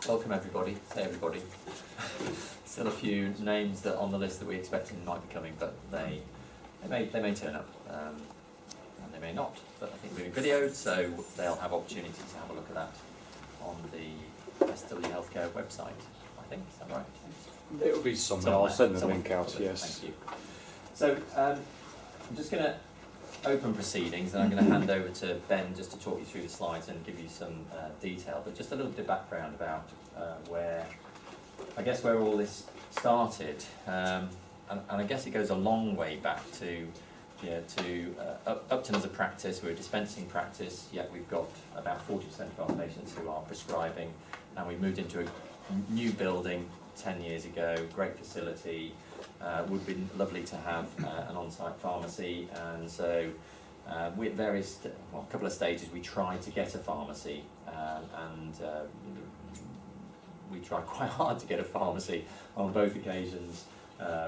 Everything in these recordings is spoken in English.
Welcome everybody, say everybody. Still a few names that on the list that we expected might be coming, but they may turn up, and they may not. But I think we're videoed, so they'll have opportunity to have a look at that on the SW Healthcare website, I think, is that right? It'll be somewhere. I'll send the link out, yes. Thank you. So I'm just going to open proceedings, and I'm going to hand over to Ben just to talk you through the slides and give you some detail, but just a little bit of background about where all this started, and I guess it goes a long way back to Upton as a practice. We're a dispensing practice, yet we've got about 40% of our patients who are prescribing, and we moved into a new building 10 years ago, great facility. Would be lovely to have an on-site pharmacy, and so we at a couple of stages we tried to get a pharmacy, and we tried quite hard to get a pharmacy. On both occasions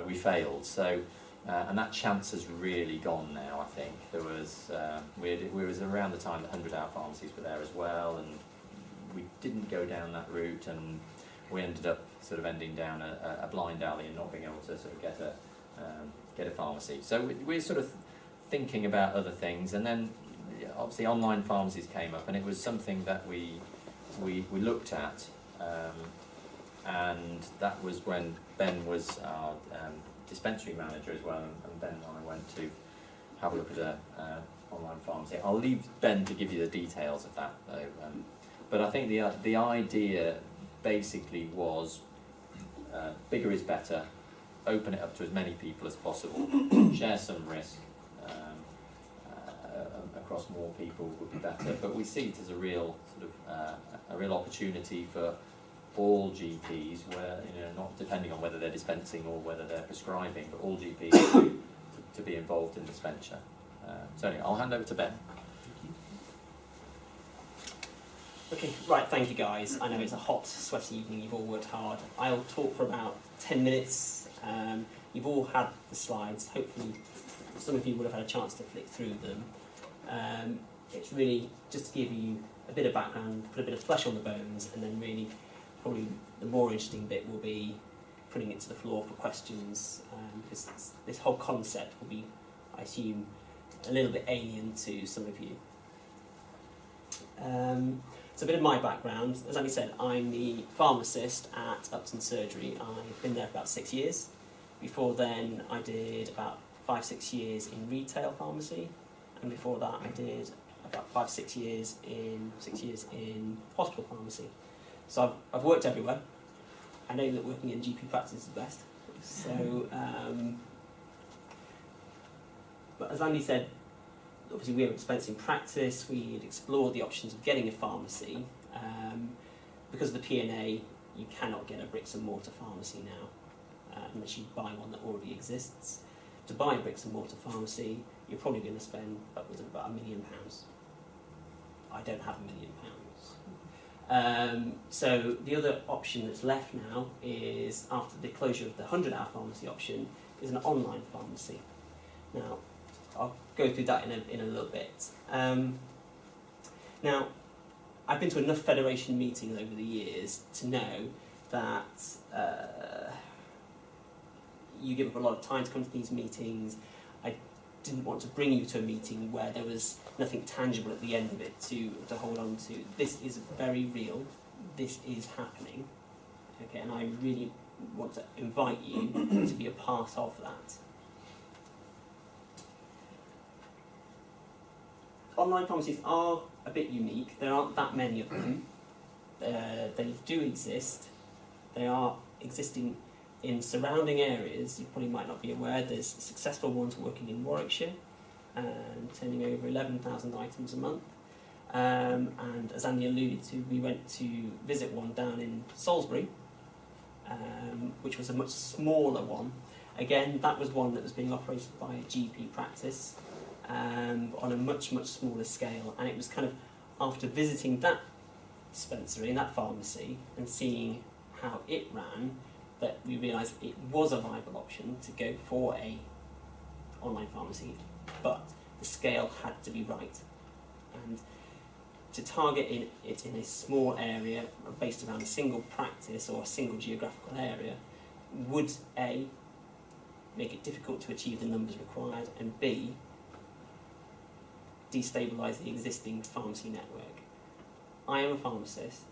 we failed, so and that chance has really gone now. I think there was we was around the time that 100-hour pharmacies were there as well, and we didn't go down that route, and we ended up sort of ending down a blind alley and not being able to sort of get a pharmacy. So we're sort of thinking about other things, and then obviously online pharmacies came up, and it was something that we looked at, and that was when Ben was our dispensary manager as well, and Ben and I went to have a look at an online pharmacy. I'll leave Ben to give you the details of that though, but I think the idea basically was bigger is better, open it up to as many people as possible, share some risk across more people would be better, but we see it as a real sort of a real opportunity for all GPs, where not depending on whether they're dispensing or whether they're prescribing, but all GPs to be involved in dispenser. So anyway, I'll hand over to Ben. Okay, right, thank you guys. I know it's a hot, sweaty evening, you've all worked hard. I'll talk for about 10 minutes. You've all had the slides, hopefully some of you would have had a chance to flick through them. It's really just to give you a bit of background, put a bit of flesh on the bones, and then really probably the more interesting bit will be putting it to the floor for questions, because this whole concept will be, I assume, a little bit alien to some of you. So a bit of my background. As Andy said, I'm the pharmacist at Upton Surgery. I've been there for about 6 years. Before then, I did about 5-6 years in retail pharmacy, and before that, I did about 5-6 years in hospital pharmacy. So I've worked everywhere. I know that working in GP practice is the best. So, but as Andy said, obviously we were dispensing practice. We had explored the options of getting a pharmacy. Because of the P&A, you cannot get a bricks and mortar pharmacy now, unless you buy one that already exists. To buy a bricks and mortar pharmacy, you're probably going to spend upwards of about £1 million. I don't have £1 million. So the other option that's left now is, after the closure of the 100-hour pharmacy option, is an online pharmacy. Now, I'll go through that in a little bit. Now, I've been to enough Federation meetings over the years to know that you give up a lot of time to come to these meetings. I didn't want to bring you to a meeting where there was nothing tangible at the end of it to hold on to. This is very real. This is happening. Okay, and I really want to invite you to be a part of that. Online pharmacies are a bit unique. There aren't that many of them. They do exist. They are existing in surrounding areas. You probably might not be aware. There's successful ones working in Warwickshire and turning over 11,000 items a month. And as Andy alluded to, we went to visit one down in Salisbury, which was a much smaller one. Again, that was one that was being operated by a GP practice, on a much, much smaller scale. And it was kind of after visiting that dispensary and that pharmacy and seeing how it ran that we realised it was a viable option to go for a online pharmacy, but the scale had to be right. And to target it in a small area based around a single practice or a single geographical area would A, make it difficult to achieve the numbers required, and B, destabilise the existing pharmacy network. I am a pharmacist.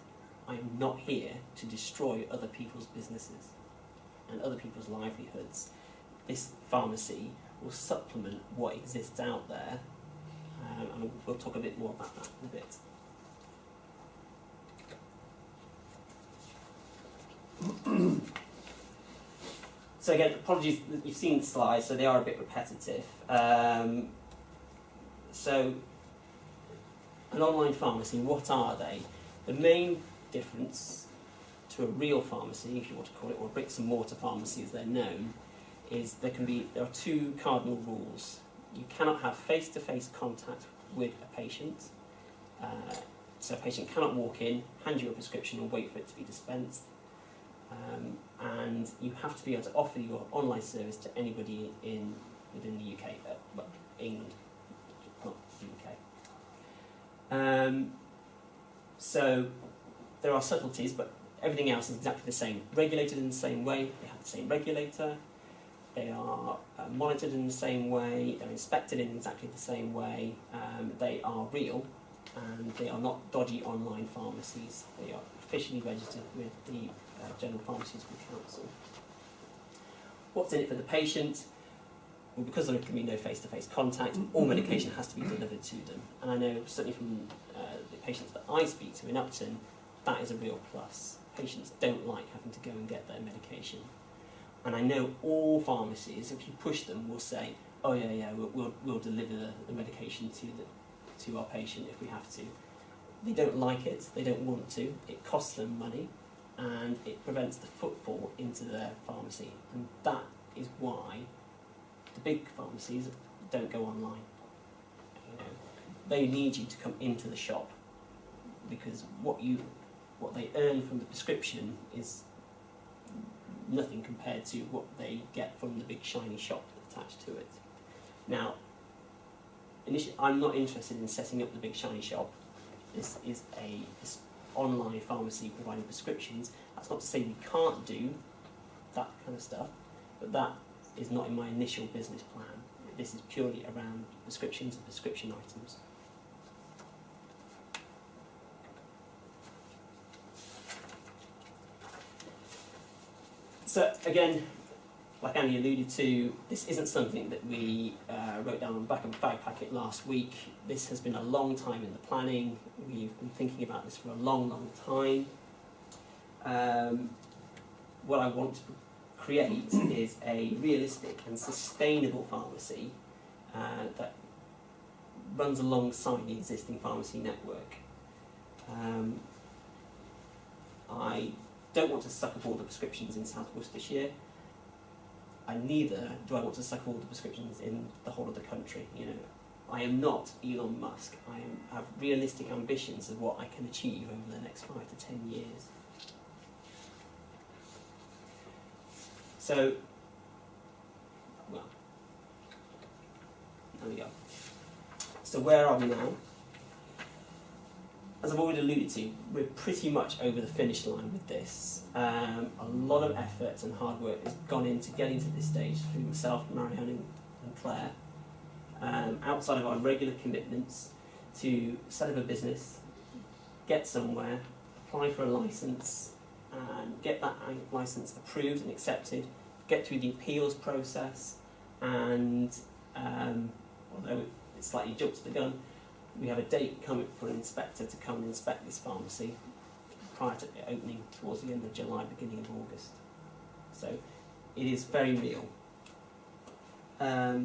I am not here to destroy other people's businesses and other people's livelihoods. This pharmacy will supplement what exists out there, and we'll talk a bit more about that in a bit. So again, apologies, you've seen the slides, so they are a bit repetitive. So, an online pharmacy, what are they? The main difference to a real pharmacy, if you want to call it, or bricks and mortar pharmacy as they're known, is there are two cardinal rules. You cannot have face-to-face contact with a patient. So a patient cannot walk in, hand you a prescription and wait for it to be dispensed. And you have to be able to offer your online service to anybody within the UK, well, England, not the UK. So there are subtleties, but everything else is exactly the same. Regulated in the same way, they have the same regulator, they are monitored in the same way, they're inspected in exactly the same way, they are real, and they are not dodgy online pharmacies. They are officially registered with the General Pharmaceutical Council. What's in it for the patient? Well, because there can be no face-to-face contact, all medication has to be delivered to them. And I know, certainly from the patients that I speak to in Upton, that is a real plus. Patients don't like having to go and get their medication. And I know all pharmacies, if you push them, will say, oh yeah, we'll deliver the medication to our patient if we have to. They don't like it, they don't want to, it costs them money, and it prevents the footfall into their pharmacy. And that is why the big pharmacies don't go online. You know, they need you to come into the shop, because what they earn from the prescription is nothing compared to what they get from the big shiny shop attached to it. Now, initially, I'm not interested in setting up the big shiny shop. This is this online pharmacy providing prescriptions. That's not to say we can't do that kind of stuff, but that is not in my initial business plan. This is purely around prescriptions and prescription items. So again, like Andy alluded to, this isn't something that we wrote down on the back of a fag packet last week. This has been a long time in the planning. We've been thinking about this for a long, long time. What I want to create is a realistic and sustainable pharmacy that runs alongside the existing pharmacy network. I don't want to suck up all the prescriptions in South Worcestershire. And neither do I want to suck all the prescriptions in the whole of the country. You know, I am not Elon Musk. I have realistic ambitions of what I can achieve over the next 5 to 10 years. So, well, there we go. So where are we now? As I've already alluded to, we're pretty much over the finish line with this. A lot of effort and hard work has gone into getting to this stage through myself, Marianne and Claire. Outside of our regular commitments to set up a business, get somewhere, apply for a licence, and get that licence approved and accepted, get through the appeals process, and although it slightly jumps the gun, we have a date coming for an inspector to come and inspect this pharmacy prior to it opening towards the end of July, beginning of August. So it is very real. I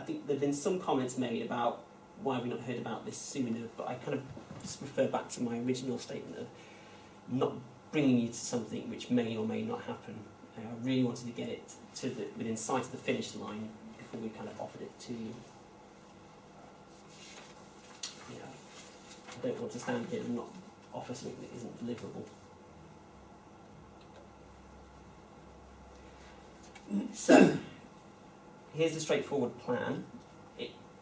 think there have been some comments made about why we've not heard about this sooner, but I kind of just refer back to my original statement of not bringing you to something which may or may not happen. I really wanted to get it within sight of the finish line before we kind of offered it to you. I don't want to stand here and not offer something that isn't deliverable. So, here's the straightforward plan.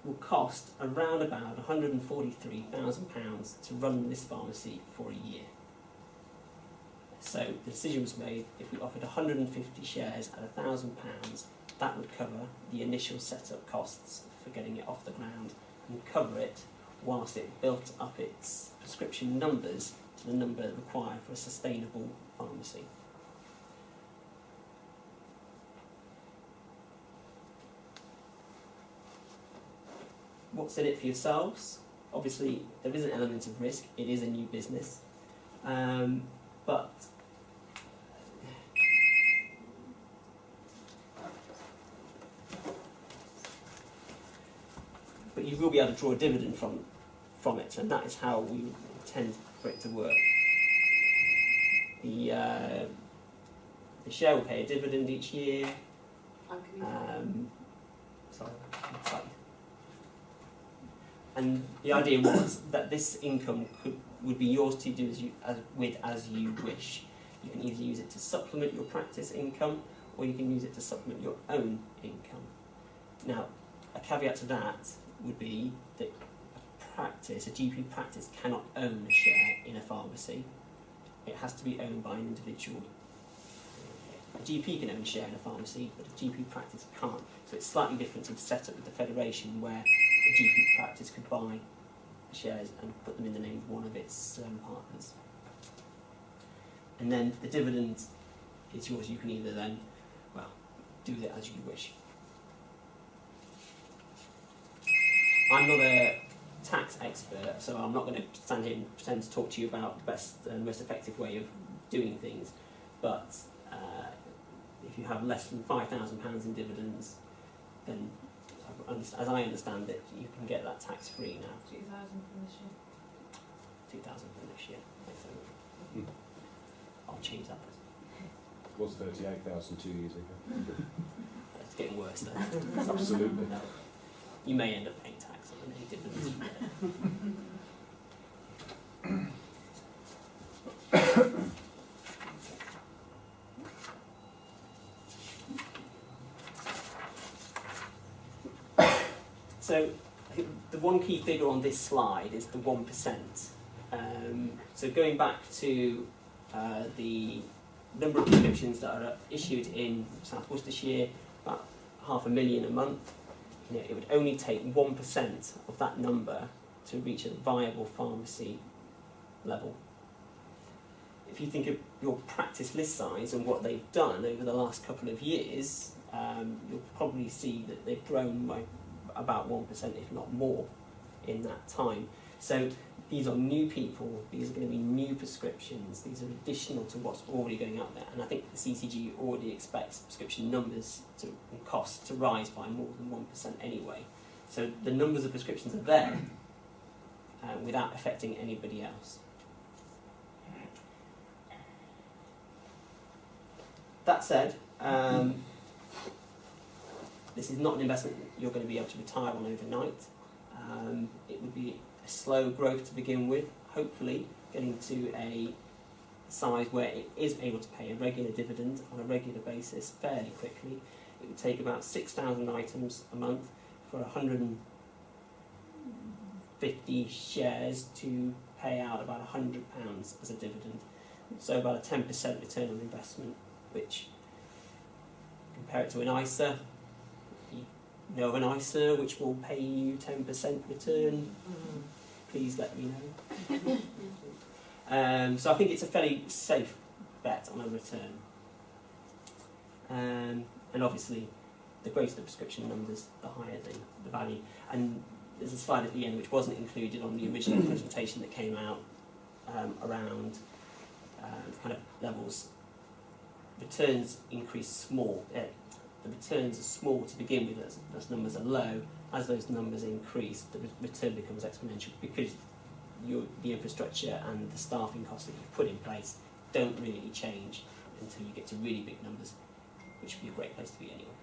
will cost around about £143,000 to run this pharmacy for a year. So the decision was made, if we offered 150 shares at £1,000, that would cover the initial setup costs for getting it off the ground and cover it whilst it built up its prescription numbers to the number required for a sustainable pharmacy. What's in it for yourselves? Obviously, there is an element of risk. It is a new business. But you will be able to draw a dividend from it, and that is how we intend for it to work. The share will pay a dividend each year. Sorry. And the idea was that this income would be yours to do as you wish. You can either use it to supplement your practice income, or you can use it to supplement your own income. Now, a caveat to that would be that a GP practice cannot own a share in a pharmacy. It has to be owned by an individual. A GP can own a share in a pharmacy, but a GP practice can't. So it's slightly different to the setup with the Federation, where a GP practice could buy shares and put them in the name of one of its partners. And then the dividend is yours. You can either then, do it as you wish. I'm not a tax expert, so I'm not going to stand here and pretend to talk to you about the best and most effective way of doing things. But if you have less than £5,000 in dividends, then, as I understand it, you can get that tax-free now. 2,000 from this year. 2,000 from this year. I'll change that. It was 38,000 2 years ago. It's getting worse then. Absolutely. No. You may end up paying tax on any dividends you get. So, I think the one key figure on this slide is the 1%. So going back to the number of prescriptions that are issued in South Worcestershire, about 500,000 a month, it would only take 1% of that number to reach a viable pharmacy level. If you think of your practice list size and what they've done over the last couple of years, you'll probably see that they've grown by about 1%, if not more, in that time. So these are new people, these are going to be new prescriptions, these are additional to what's already going out there, and I think the CCG already expects prescription numbers and costs to rise by more than 1% anyway. So the numbers of prescriptions are there without affecting anybody else. That said, this is not an investment you're going to be able to retire on overnight. It would be a slow growth to begin with, hopefully getting to a size where it is able to pay a regular dividend on a regular basis fairly quickly. It would take about 6,000 items a month for 150 shares to pay out about £100 as a dividend. So about a 10% return on investment, which, compare it to an ISA, you know of an ISA which will pay you 10% return, please let me know. So I think it's a fairly safe bet on a return. And obviously, the greater the prescription numbers, the higher the value. And there's a slide at the end which wasn't included on the original presentation that came out around kind of levels. Returns increase small. The returns are small to begin with, as numbers are low. As those numbers increase, the return becomes exponential because the infrastructure and the staffing costs that you've put in place don't really change until you get to really big numbers, which would be a great place to be anyway.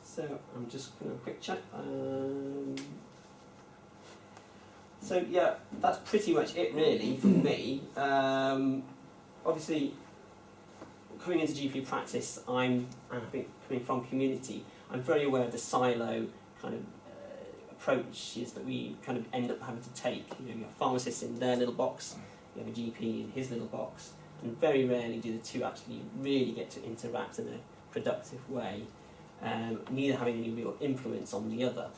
So I'm just going to quick check. So yeah, that's pretty much it really from me. Obviously, coming into GP practice, and I think coming from community, I'm very aware of the silo kind of approaches that we kind of end up having to take. You know, you have pharmacists in their little box, you have a GP in his little box, and very rarely do the two actually really get to interact in a productive way, neither having any real influence on the other.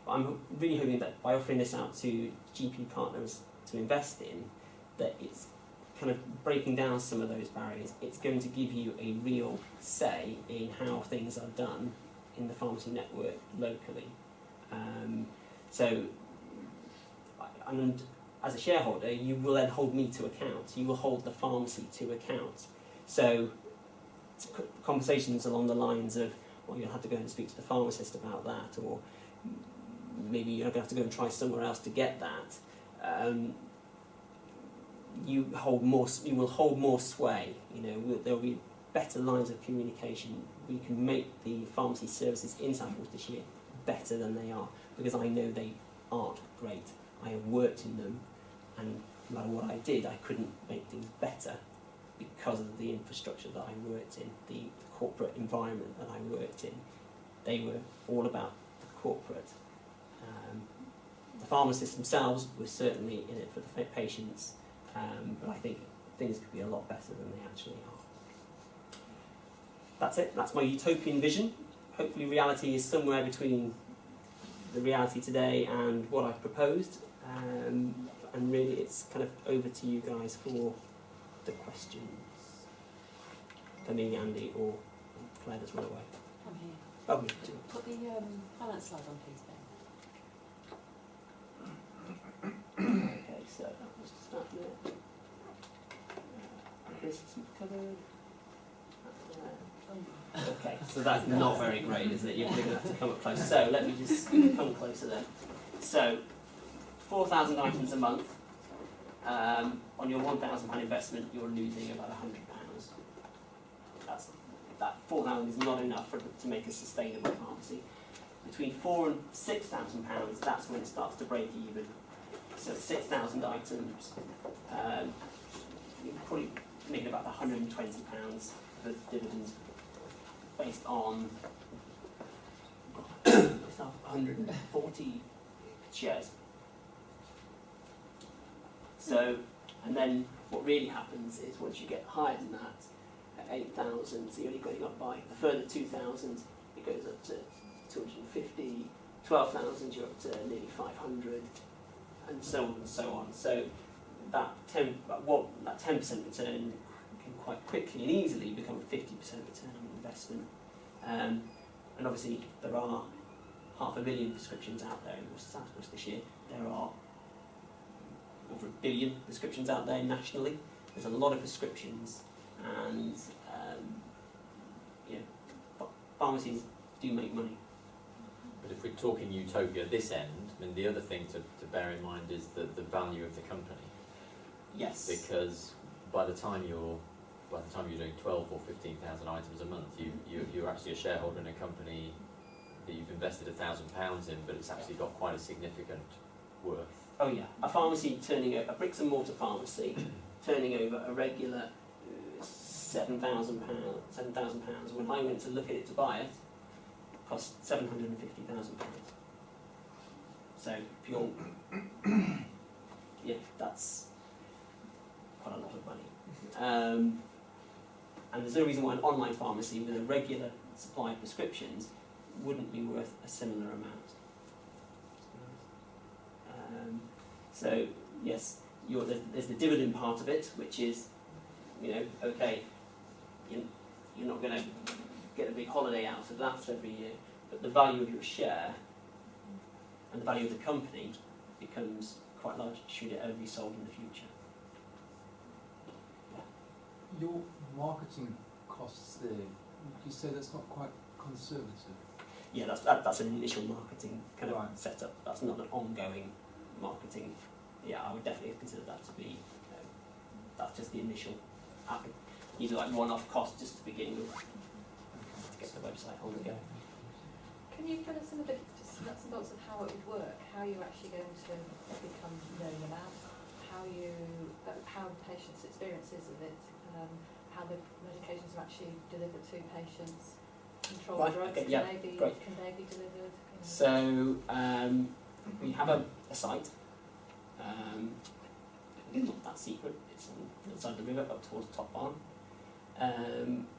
But I'm really hoping that by offering this out to GP partners to invest in, that it's kind of breaking down some of those barriers. It's going to give you a real say in how things are done in the pharmacy network locally. And as a shareholder, you will then hold me to account. You will hold the pharmacy to account. So conversations along the lines of, well, you'll have to go and speak to the pharmacist about that, or maybe you're going to have to go and try somewhere else to get that. You will hold more sway. You know, there will be better lines of communication. We can make the pharmacy services in South Worcestershire better than they are, because I know they aren't great. I have worked in them, and no matter what I did, I couldn't make things better because of the infrastructure that I worked in, the corporate environment that I worked in. They were all about the corporate. The pharmacists themselves were certainly in it for the patients, but I think things could be a lot better than they actually are. That's it. That's my utopian vision. Hopefully reality is somewhere between the reality today and what I've proposed. And really it's kind of over to you guys for the questions. For me, Andy, or Claire that's run away. I'm here. Oh, me too. Put the finance slide on, please, Ben. Okay, so that was that there. This is covered. Okay, so that's not very great, is it? You're going to have to come up close. So let me just come closer then. So 4,000 items a month. On your £1,000 investment, you're losing about £100. That 4,000 is not enough to make a sustainable pharmacy. Between £4,000 and £6,000, that's when it starts to break even. So 6,000 items, you're probably making about £120 for dividends, based on 140 shares. So, and then what really happens is once you get higher than that, at 8,000, so you're only going up by a further 2,000, it goes up to 250, 12,000, you're up to nearly 500, and so on and so on. So that 10% return can quite quickly and easily become a 50% return on investment. And obviously there are 500,000 prescriptions out there in South Worcestershire. There are over 1 billion prescriptions out there nationally. There's a lot of prescriptions, and pharmacies do make money. But if we're talking utopia at this end, I mean, the other thing to bear in mind is the value of the company. Yes. Because by the time you're doing 12 or 15,000 items a month, you're actually a shareholder in a company that you've invested £1,000 in, but it's actually got quite a significant worth. Oh yeah, a pharmacy turning over, a bricks and mortar pharmacy turning over a regular £7,000. When I went to look at it to buy it, cost £750,000. So if you're, yeah, that's quite a lot of money. And there's no reason why an online pharmacy with a regular supply of prescriptions wouldn't be worth a similar amount. So yes, there's the dividend part of it, which is, okay, you're not going to get a big holiday out of that every year, but the value of your share and the value of the company becomes quite large should it ever be sold in the future. Your marketing costs there, would you say that's not quite conservative? Yeah, that's an initial marketing kind of Right. setup. That's not an ongoing marketing. Yeah, I would definitely consider that to be, that's just the initial, these are like one-off costs just to begin with, to get the website on the go. Can you tell us some of the nuts and bolts of how it would work? How you're actually going to become known about? How patients' experiences of it? how the medications are actually delivered to patients? Controlled Right, drugs, okay, yeah, great. can they be delivered? So we have a site. It's not that secret. It's on the other side of the river, up towards Top Barn.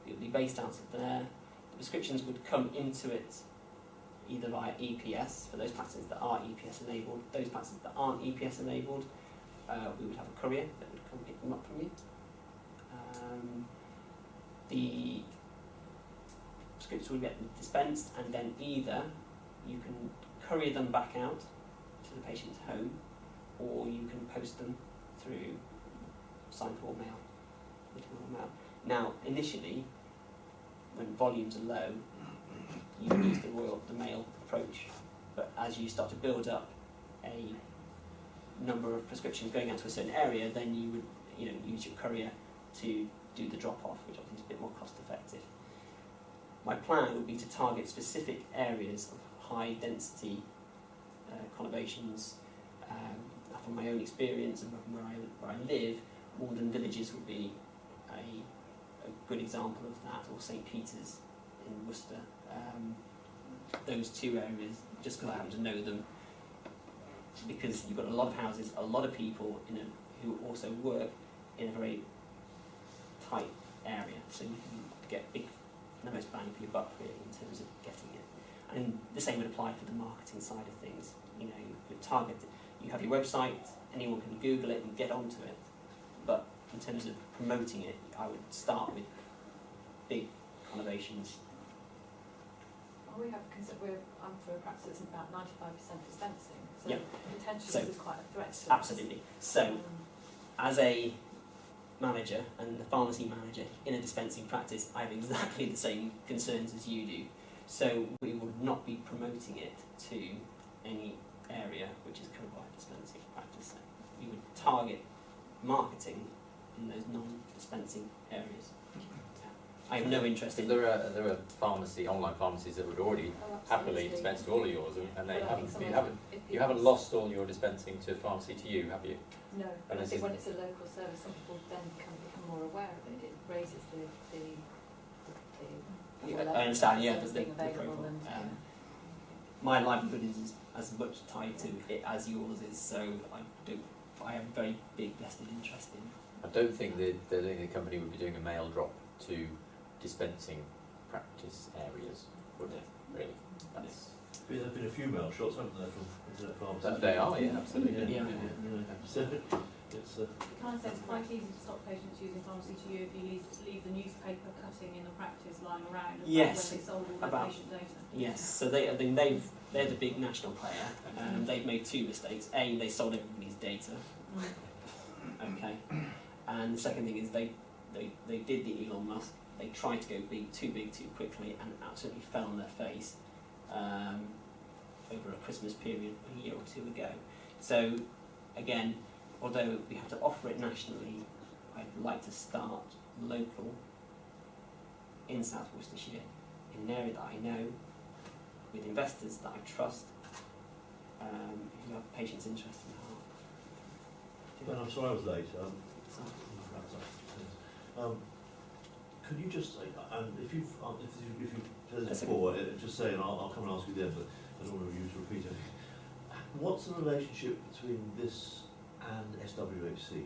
It would be based out of there. The prescriptions would come into it either via EPS for those practices that are EPS enabled. Those practices that aren't EPS enabled, we would have a courier that would come pick them up from you. The prescriptions would get dispensed, and then either you can courier them back out to the patient's home, or you can post them through signed or mail, written or mail. Now, initially, when volumes are low, you can use the mail approach, but as you start to build up a number of prescriptions going out to a certain area, then you would, use your courier to do the drop-off, which I think is a bit more cost-effective. My plan would be to target specific areas of high-density conurbations. From my own experience and from where I live, Walden Villages would be a good example of that, or St Peter's in Worcester. Those two areas, just because I happen to know them, because you've got a lot of houses, a lot of people who also work in a very tight area, so you can get the most bang for your buck really in terms of getting it. And the same would apply for the marketing side of things. You could target it. You have your website, anyone can Google it and get onto it. But in terms of promoting it, I would start with big conurbations. Well, I'm for a practice that's about 95% dispensing, so Yeah. potentially So, this is quite a threat to us. Absolutely. So, as a manager and the pharmacy manager in a dispensing practice, I have exactly the same concerns as you do. So we would not be promoting it to any area which is covered by a dispensing practice. We would target marketing in those non-dispensing areas. I have no interest in. There are online pharmacies that would already happily dispense to all of yours, and they you haven't lost all your dispensing to pharmacy to you, have you? No, but I And think when it's a local service, some people then can become more aware of it. It raises the I understand, yeah, service the being available profile. and My livelihood is as much tied to it as yours is, so I have a very big vested interest in. I don't think the company would be doing a mail drop to dispensing practice areas, would it? Really? That's, There have been a few mail shots, haven't there, from internet pharmacies? they are, yeah, absolutely. Yeah. So it's Can I say it's quite easy to stop patients using pharmacy to you if you leave the newspaper cutting in the practice lying around about Yes, when they sold all their about- patient data? Yes, so they're the big national player. They've made two mistakes. A, they sold everybody's data. Okay. And the second thing is they did the Elon Musk. They tried to go too big too quickly and absolutely fell on their face over a Christmas period a year or two ago. So again, although we have to offer it nationally, I'd like to start local in South Worcestershire, in an area that I know, with investors that I trust, who have patients' interest in heart. Ben, I'm sorry I was late. So, Could you just say, and if you've said That's this before, just say, and I'll come and ask you then, but I don't want you to repeat it. What's the relationship between this and SWHC?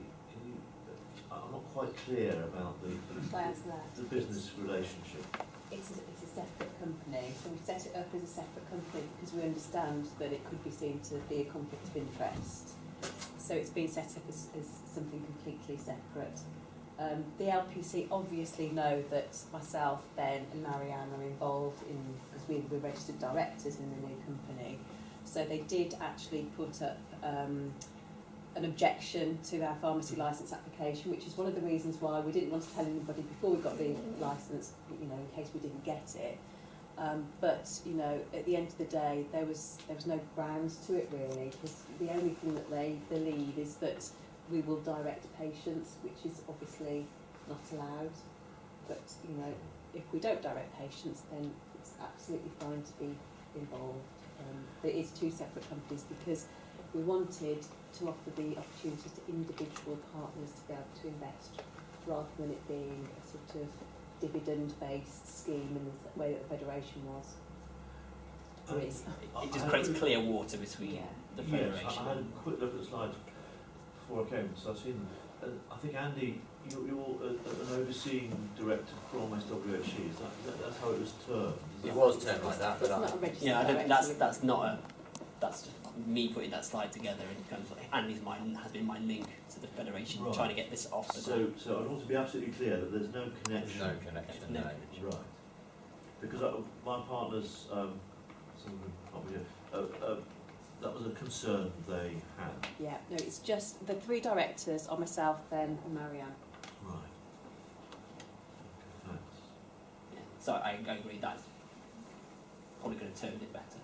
I'm not quite clear about the business relationship. It's a separate company, so we set it up as a separate company because we understand that it could be seen to be a conflict of interest. So it's been set up as something completely separate. The LPC obviously know that myself, Ben and Marianne are involved in, because we're registered directors in the new company. So they did actually put up an objection to our pharmacy licence application, which is one of the reasons why we didn't want to tell anybody before we got the licence, in case we didn't get it. But at the end of the day, there was no grounds to it really, because the only thing that they believe is that we will direct patients, which is obviously not allowed. But if we don't direct patients, then it's absolutely fine to be involved. There is two separate companies because we wanted to offer the opportunity to individual partners to be able to invest rather than it being a sort of dividend-based scheme in the way that the Federation was. Or is. It just creates clear water between Yeah. the Yes, Federation. I had a quick look at the slides before I came, so I've seen them. I think, Andy, you're an overseeing director from SWHC, that's how it was termed? Is It that- was termed like that, It's but not a registered Yeah, I don't, director. that's not a, that's just me putting that slide together and kind of like, Andy's has been my link to the Federation, Right. trying to get this off the ground. So I want to be absolutely clear that there's no there's connection. no connection, No no. connection. Right. Because my partners, some of them can't be here, that was a concern they had. Yeah, no, it's just the three directors are myself, then, and Marianne. Right. Okay, thanks. Yeah. So I agree that's probably going to turn it better.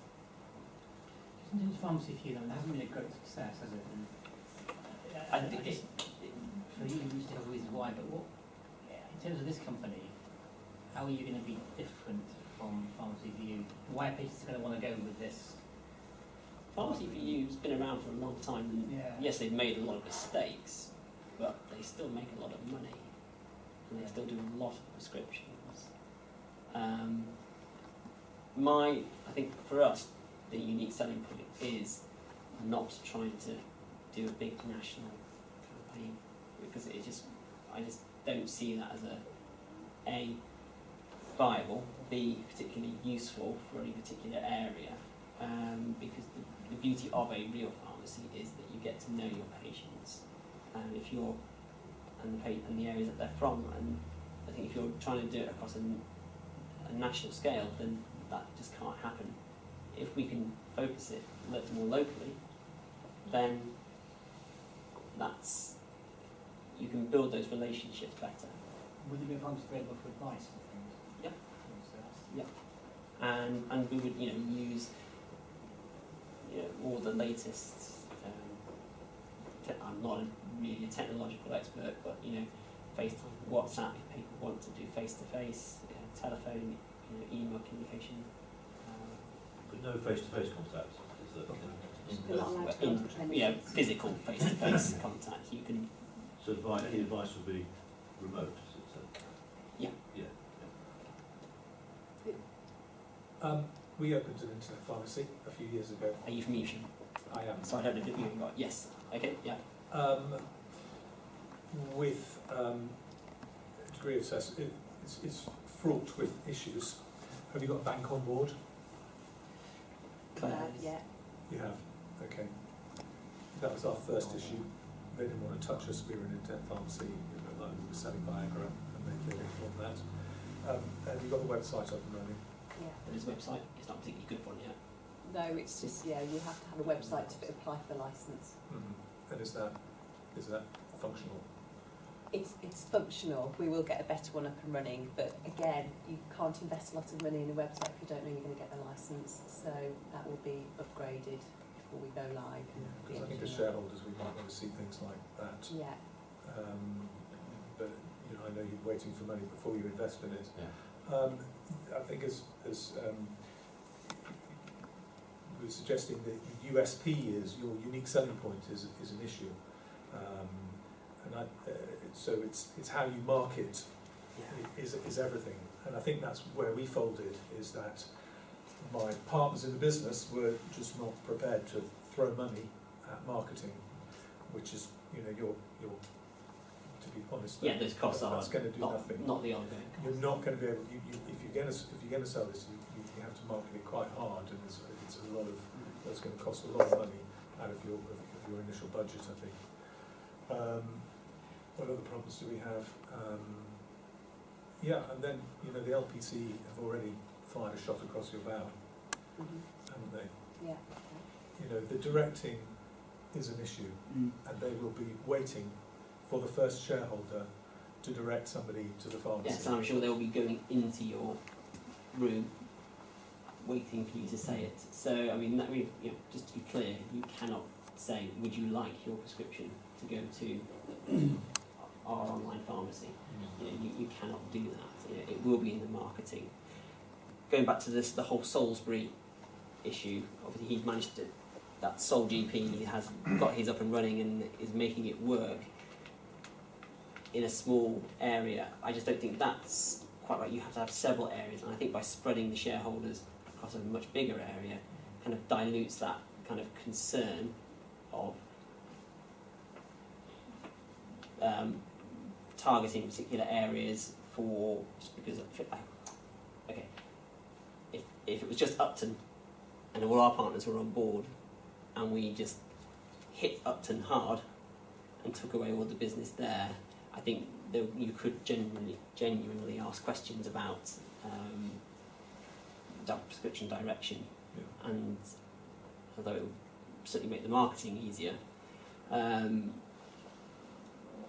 In terms of pharmacy for you, though, it hasn't been a great success, has it? And, I think just, for you, you still have reasons why, but what, in terms of this company, how are you going to be different from Pharmacy for You? Why are patients going to want to go with this? Pharmacy for You's been around for a long time, and Yeah. yes, they've made a lot of mistakes, but they still make a lot of money, and they still do a lot of prescriptions. I think for us, the unique selling point is not trying to do a big national campaign, because I just don't see that as a viable, B, particularly useful for any particular area, because the beauty of a real pharmacy is that you get to know your patients, and if you're and the areas that they're from, and I think if you're trying to do it across a national scale, then that just can't happen. If we can focus it more locally, then you can build those relationships better. Would there be a pharmacy available for advice and things? Yeah. So that's- And we would use all the latest. I'm not really a technological expert, but face WhatsApp if people want to do face to face, telephone, email communication. But no face-to-face contact, is there? They're not allowed to go to clinics. Physical face to face contact. You can. So any advice would be remote, is it? So? Yeah. Yeah. We opened an internet pharmacy a few years ago. Are you from Evesham? I am. So I don't know if you got. Yes. Okay. Yeah. With a degree of success, it's fraught with issues. Have you got a bank on board? Yeah. You have. Okay. That was our first issue. They didn't want to touch us. We were an internet pharmacy. We were selling Viagra, and they didn't want that. Have you got the website up and running? Yeah. There is a website. It's not a particularly good one yet. No, it's just, you have to have a website to apply for the licence. And is that functional? It's functional. We will get a better one up and running, but again, you can't invest a lot of money in a website if you don't know you're going to get the licence. So that will be upgraded before we go live. Because I think as shareholders we might want to see things like that. Yeah. But I know you're waiting for money before you invest in it. Yeah. I think as we were suggesting, that the USP is your unique selling point is an issue, so it's how you market is everything, and I think that's where we folded, is that my partners in the business were just not prepared to throw money at marketing, which is you're to be honest, Yeah, those costs are that's going to do nothing. not the ongoing costs. You're not going to be able. If you're going to sell this, you have to market it quite hard, and it's a lot of. That's going to cost a lot of money out of your initial budget, I think. What other problems do we have? And then the LPC have already fired a shot across your bow, haven't they? Yeah. The directing is an issue, and they will be waiting for the first shareholder to direct somebody to the pharmacy. Yes, and I'm sure they'll be going into your room, waiting for you to say it. So, I mean, just to be clear, you cannot say, "Would you like your prescription to go to our online pharmacy?" You cannot do that. It will be in the marketing. Going back to the whole Salisbury issue, obviously he's managed to. That sole GP has got his up and running and is making it work. in a small area. I just don't think that's quite right. You have to have several areas, and I think by spreading the shareholders across a much bigger area kind of dilutes that kind of concern of targeting particular areas for just because of, okay, if it was just Upton and all our partners were on board and we just hit Upton hard and took away all the business there, I think you could genuinely ask questions about that prescription direction, and although it would certainly make the marketing easier,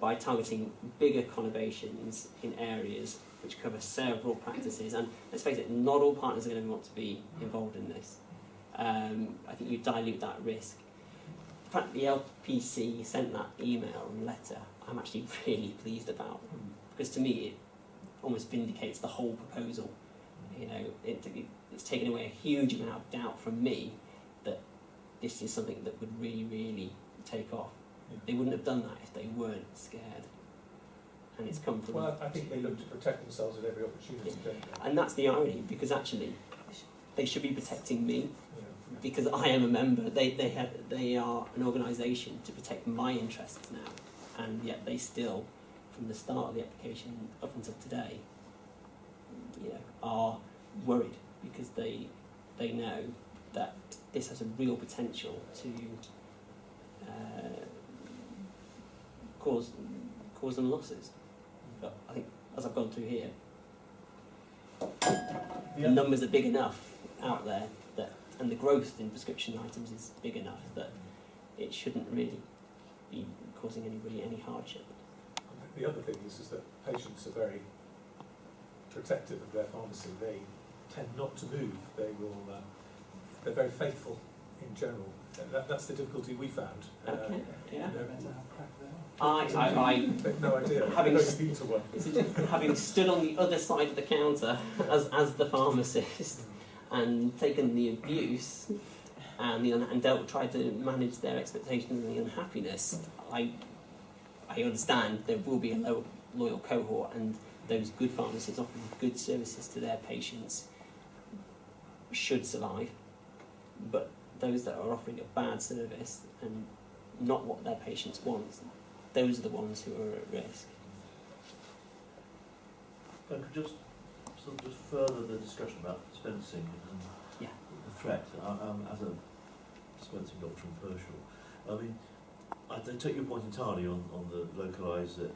by targeting bigger conurbations in areas which cover several practices, and let's face it, not all partners are going to want to be involved in this. I think you dilute that risk. The fact the LPC sent that email and letter, I'm actually really pleased about, because to me it almost vindicates the whole proposal. You know, it's taken away a huge amount of doubt from me that this is something that would really, really take off. They wouldn't have done that if they weren't scared. And it's come from... Well, I think they look to protect themselves at every opportunity, don't they? And that's the irony, because actually they should be protecting me, Yeah. because I am a member. They are an organisation to protect my interests now, and yet they still, from the start of the application up until today, you know, are worried because they know that this has a real potential to cause them losses. But I think as I've gone through here, the numbers are big enough out there that, and the growth in prescription items is big enough that it shouldn't really be causing anybody any hardship. The other thing is that patients are very protective of their pharmacy. They tend not to move. They're very faithful in general. That's the difficulty we found. Okay, yeah. You know, I they've no idea. Having They've only been to one. having stood on the other side of the counter as the pharmacist and taken the abuse and tried to manage their expectations and the unhappiness, I understand there will be a loyal cohort, and those good pharmacists offering good services to their patients should survive, but those that are offering a bad service and not what their patients want, those are the ones who are at risk. I could just sort of just further the discussion about dispensing and the threat. As a dispensing doctor from Pershore, I mean, I take your point entirely on the localised, that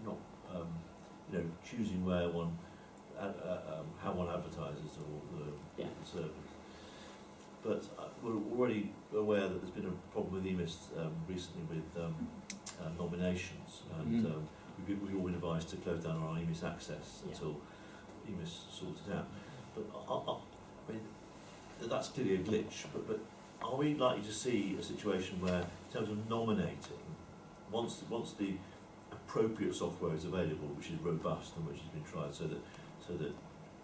not choosing where one how one advertises or the service. But we're already aware that there's been a problem with EMIS recently with nominations, and we've all been advised to close down our EMIS access until EMIS sorts it out. But I mean, that's clearly a glitch. But are we likely to see a situation where, in terms of nominating, once the appropriate software is available, which is robust and which has been tried, so that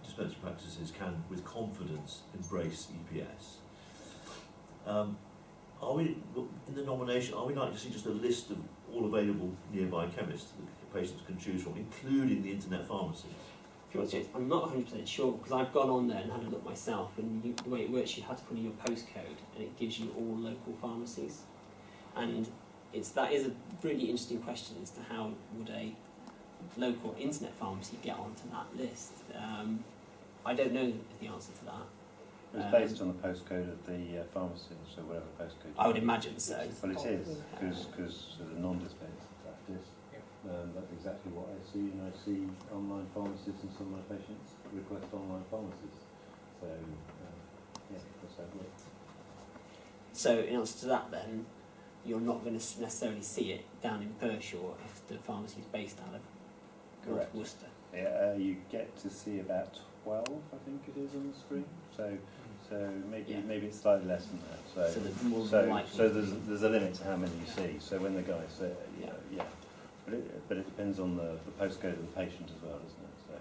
dispensing practices can, with confidence, embrace EPS? Are we, in the nomination, are we likely to see just a list of all available nearby chemists that the patients can choose from, including the internet pharmacies? I'm not 100% sure, because I've gone on there and had a look myself, and the way it works, you have to put in your postcode and it gives you all local pharmacies. And that is a really interesting question as to how would a local internet pharmacy get onto that list. I don't know the answer to that. It's based on the postcode of the pharmacy, so whatever postcode. I would imagine so. Well, it is, because of the non-dispensing practice. That's exactly what I see, and I see online pharmacists, and some of my patients request online pharmacists. So, that's how it works. So, in answer to that, then, you're not going to necessarily see it down in Pershore if the pharmacy is based out of Correct. Worcester. Yeah, you get to see about 12, I think it is, on the screen. So maybe it's slightly less than that. So there's a limit to how many you see. So when the guys say, but it depends on the postcode of the patient as well, doesn't it? So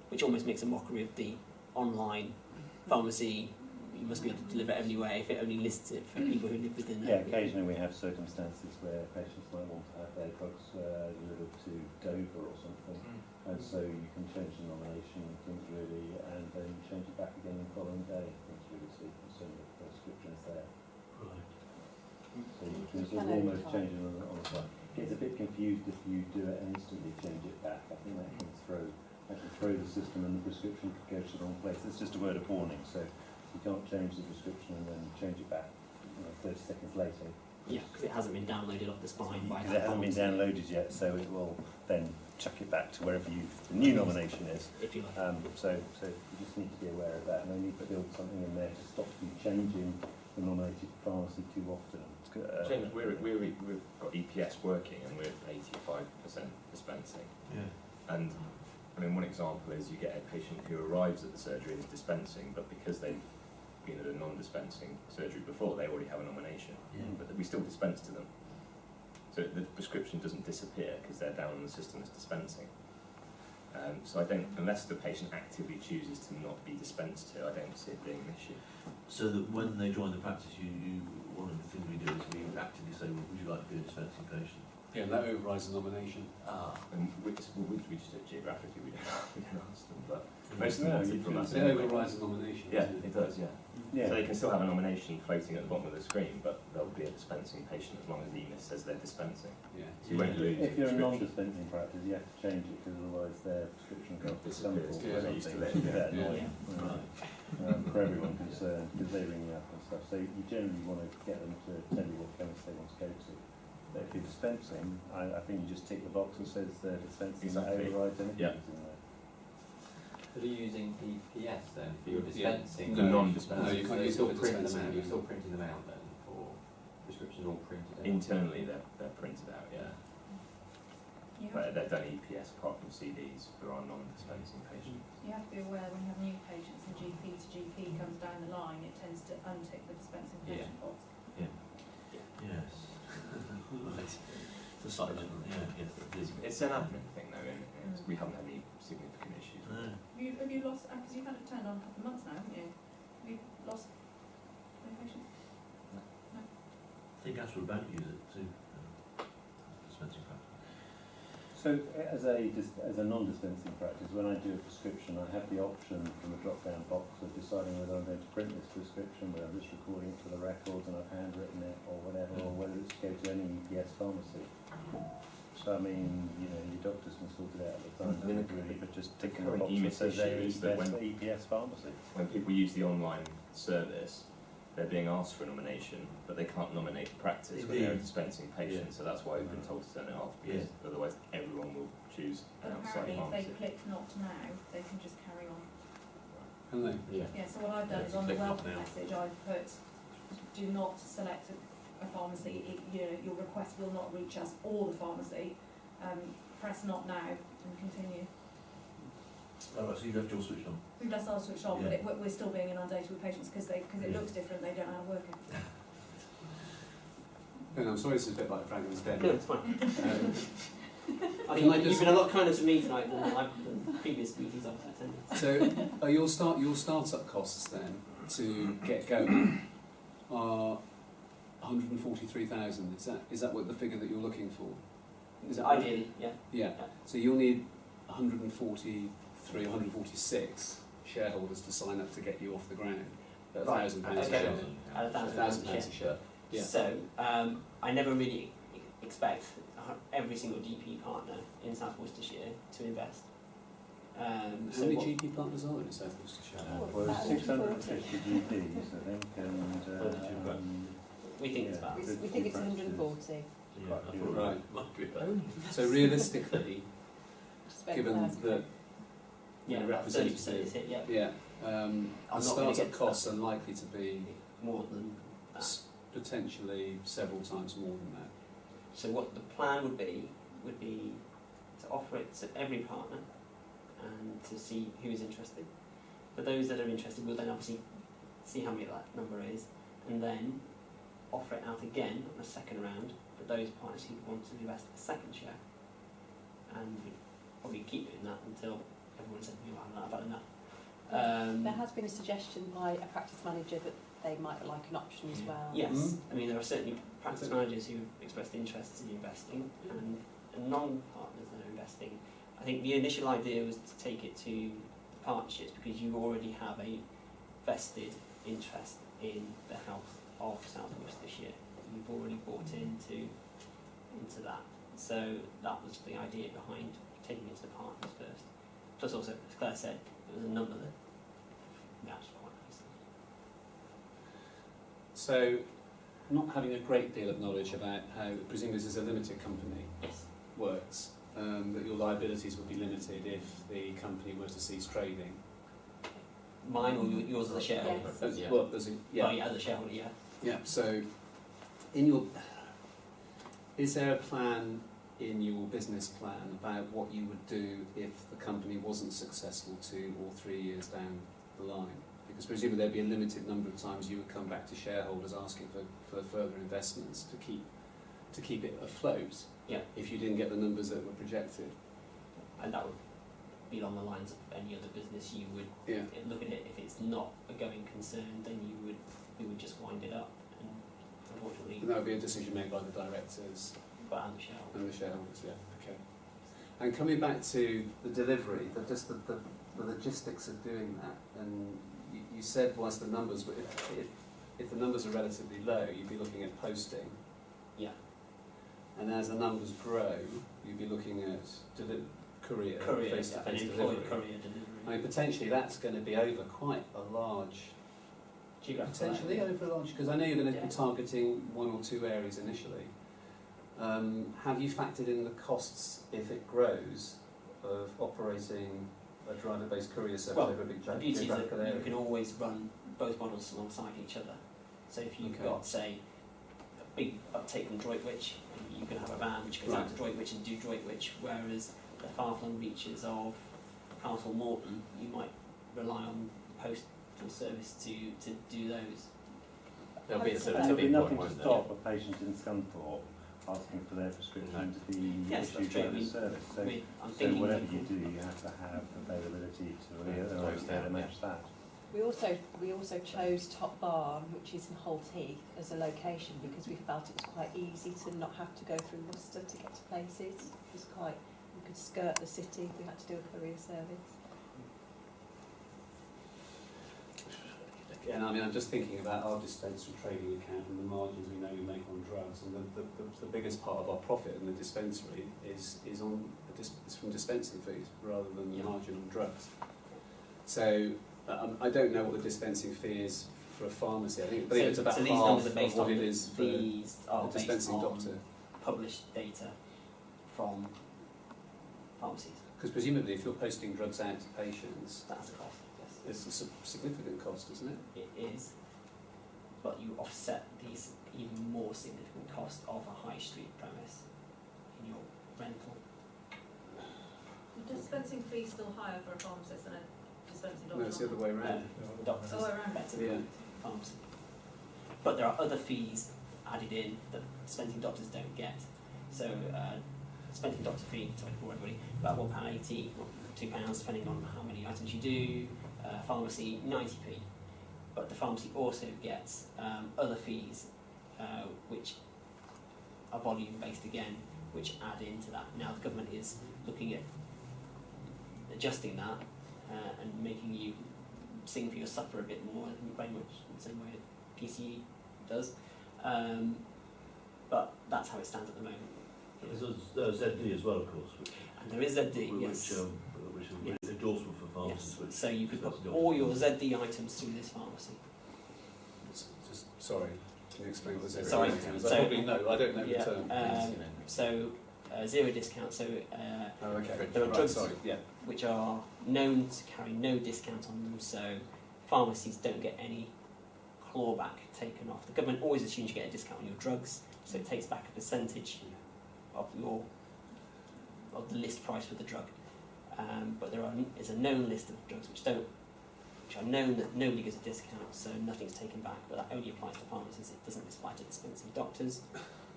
Which almost makes a mockery of the online pharmacy you must be able to deliver it anyway if it only lists it for people who live within Yeah, that. occasionally we have circumstances where patients might want to have their drugs delivered to Dover or something, and so you can change the nomination and things really, and then change it back again the following day. It's really sweet, as soon as the prescription is there. Right. So you can sort of almost change it on the fly. Gets a bit confused if you do it and instantly change it back. I think that can throw the system and the prescription could go to the wrong place. It's just a word of warning, so you can't change the prescription and then change it back 30 seconds later. Yeah, because it hasn't been downloaded off the spine by Because it hasn't been downloaded yet, so it will then chuck it back to wherever the new nomination is. if you like. So you just need to be aware of that, and they need to build something in there to stop you changing the nominated pharmacy too often. James, we've got EPS working and we're 85% dispensing. Yeah. And I mean, one example is you get a patient who arrives at the surgery as dispensing, but because they've been at a non-dispensing surgery before, they already have a nomination. Yeah. But we still dispense to them. So the prescription doesn't disappear because they're down on the system as dispensing. So I don't, unless the patient actively chooses to not be dispensed to, I don't see it being an issue. So that when they join the practice, one of the things we do is we actively say, well, would you like to be a dispensing patient? Yeah, and that overrides the nomination. And we just do it geographically, we don't ask them, but most of No, them you from us. It overrides the nomination. Yeah, doesn't it does, yeah. Yeah. So they can still have a nomination floating at the bottom of the screen, but they'll be a dispensing patient as long as the EMIS says they're dispensing. Yeah. So you won't lose If you're a prescription. non-dispensing practice, you have to change it because otherwise their prescription goes to some Disappears, or yeah, they used to something. live, It's a bit yeah. annoying, for everyone concerned, because they ring you up and stuff. So you generally want to get them to tell you what chemist they want to go to. But if you're dispensing, I think you just tick the box that says they're dispensing, that Exactly. overrides anything Yeah. that's in there. But are you using EPS then for your Yeah. dispensing? The non-dispensing. No, you can't So use still it for print them dispensing. out. You're still printing them out then, or prescriptions all printed out? Internally, they're printed out, yeah. You have, But they've done EPS apart from CDs for our non-dispensing patients. you have to be aware when you have new patients and GP to GP comes down the line, it tends to untick the dispensing Yeah. patient box. Yes. Right. It's a slightly different, yeah. It's an admin thing though, and we haven't had any significant issues. No. Have you lost, because you've had it turned on a couple of months now, haven't you? Have you lost any patients? I think Ashford Bank use it too, dispensing practice. So as a non-dispensing practice, when I do a prescription, I have the option from a drop-down box of deciding whether I'm going to print this prescription, whether I'm just recording it for the records and I've handwritten it or whatever, or whether it's go to any EPS pharmacy. So I mean, your doctors can sort it out at the time, I mean, really, but just the ticking the current box that EMIS says they're issue is that EPS pharmacy. When people use the online service, they're being asked for a nomination, but they can't nominate the practice when they're a Indeed. dispensing patient, so that's why we've been told to turn it off, because otherwise everyone will choose But an outside apparently if pharmacy. they click not now, they can just carry on. Can they? Yeah. Yeah, so what I've done Yeah, is on the click not welcome now. message, I've put, do not select a pharmacy, your request will not reach us or the pharmacy, press not now and continue. Oh, right, so you've left your switch on? We've left ours switched on, Yeah. but we're still being inundated with patients because it looks different, they don't know how to work it. And I'm sorry, this is a bit like Dragon's Den. No, it's fine. Um, I Can I think just- you've been a lot kinder to me tonight than previous meetings I've attended. So, are your startup costs then to get going are 143,000? Is that what the figure that you're looking for? Is that right? Ideally, yeah. Yeah. So you'll need 143, 146 shareholders to sign up to get you off the ground at Right, £1,000 a okay. share. At £1,000 £1,000 a a share. Yeah. So, I never really expect every single GP partner in South Worcestershire to invest. How So many what- GP partners are there in South Worcestershire? Well, 650 GPs, I think, and we think it's about. We think it's 140. Yeah, Quite I a thought few. it might be about. So realistically, Spend given 1,000. that Yeah, the about 30% is representative, it, yeah. the I'm not gonna startup get costs are likely to be More than that. potentially several times more than that. So what the plan would be to offer it to every partner and to see who is interested. For those that are interested, we'll then obviously see how many that number is, and then offer it out again on a second round for those partners who want to invest a second share. And we'd probably keep doing that until everyone said, I've had enough. There has been a suggestion by a practice manager that they might like an option as well. Yes, I mean there are certainly practice managers who expressed interest in investing and non-partners that are investing. I think the initial idea was to take it to partnerships because you already have a vested interest in the health of South Worcestershire. You've already bought into that. So that was the idea behind taking it to the partners first. Plus also, as Claire said, there was a number that matched quite nicely. So, not having a great deal of knowledge about how, presumably this is a limited company, Yes. works, that your liabilities would be limited if the company were to cease trading. Mine or yours as a shareholder? Yes. Yeah. Well, as a, yeah. Oh, yeah, as a shareholder, yeah. Yeah, so in your, is there a plan in your business plan about what you would do if the company wasn't successful 2 or 3 years down the line? Because presumably there'd be a limited number of times you would come back to shareholders asking for further investments to keep it afloat. Yeah. If you didn't get the numbers that were projected. And that would be along the lines of any other business. You would Yeah. look at it, if it's not a going concern, then we would just wind it up. And unfortunately, And that would be a decision made by the directors but and the shareholder. and the shareholders, yeah, okay. And coming back to the delivery, the logistics of doing that, and you said whilst the numbers were, if the numbers are relatively low, you'd be looking at posting. Yeah. And as the numbers grow, you'd be looking at courier, Courier, an face-to-face employed delivery. courier delivery. I mean, potentially that's going to be over quite a large, Geographical potentially area. over a large, because I know you're going to Yeah. be targeting 1 or 2 areas initially. Have you factored in the costs, if it grows, of operating a driver-based courier service Well, over a big The beauty is that geographical area? you can always run both models alongside each other. So if you've Okay. got, say, a big uptake from Droitwich, you can have a van which goes out to Droitwich and do Droitwich, whereas the far-flung reaches of Castle Morton, you might rely on postal service to do those. There'll be a sort of And there'll be tipping nothing point, to won't stop a patient in Scunthorpe asking for their prescription to be Yes, that's issued true. by I the mean, service. So, I'm so thinking whatever local. you do, you have to have availability to Yeah, close down, to match that. We also chose Top Barn, which is in Holt Heath, as a location because we felt it was quite easy to not have to go through Worcester to get to places. It was quite, we could skirt the city if we had to do a courier service. Yeah, and I mean, I'm just thinking about our dispensary trading account and the margins we know we make on drugs, and the biggest part of our profit in the dispensary is from dispensing fees rather than the Yeah. margin on drugs. So I don't know what the dispensing fee is for a pharmacy. I believe it's about so these half numbers are of based what on it is for these are a based dispensing on doctor. published data from pharmacies. Because presumably, if you're posting drugs out to patients, That's a cost, yes. it's a significant cost, isn't it? It is, but you offset these even more significant cost of a high street premise in your rental. The dispensing fee is still higher for a pharmacist than a dispensing doctor. No, it's the other way around. Doctors Oh, around. better Yeah. than pharmacy. But there are other fees added in that dispensing doctors don't get. So dispensing doctor fee, sorry for everybody, about £1.80 or £2 depending on how many items you do. Pharmacy 90p. But the pharmacy also gets other fees which are volume based again, which add into that. Now the government is looking at adjusting that and making you sing for your supper a bit more, very much in the same way that PCE does. But that's how it stands at the moment. There's ZD as well, of course, And there is ZD, which yes. which is Yes. endorsement for pharmacists. Yes. Which So you could put dispensing all doctors your do. ZD items through this pharmacy. Just sorry, can you explain what zero Sorry, is? so- I probably know. I don't know Yeah, the term. So zero discount. So Oh, okay. there are Right, drugs sorry. Yeah. which are known to carry no discount on them, so pharmacies don't get any clawback taken off. The government always assumes you get a discount on your drugs, so it takes back a percentage of the list price for the drug. But is a known list of drugs which are known that nobody gets a discount, so nothing's taken back. But that only applies to pharmacies. It doesn't apply to dispensing doctors.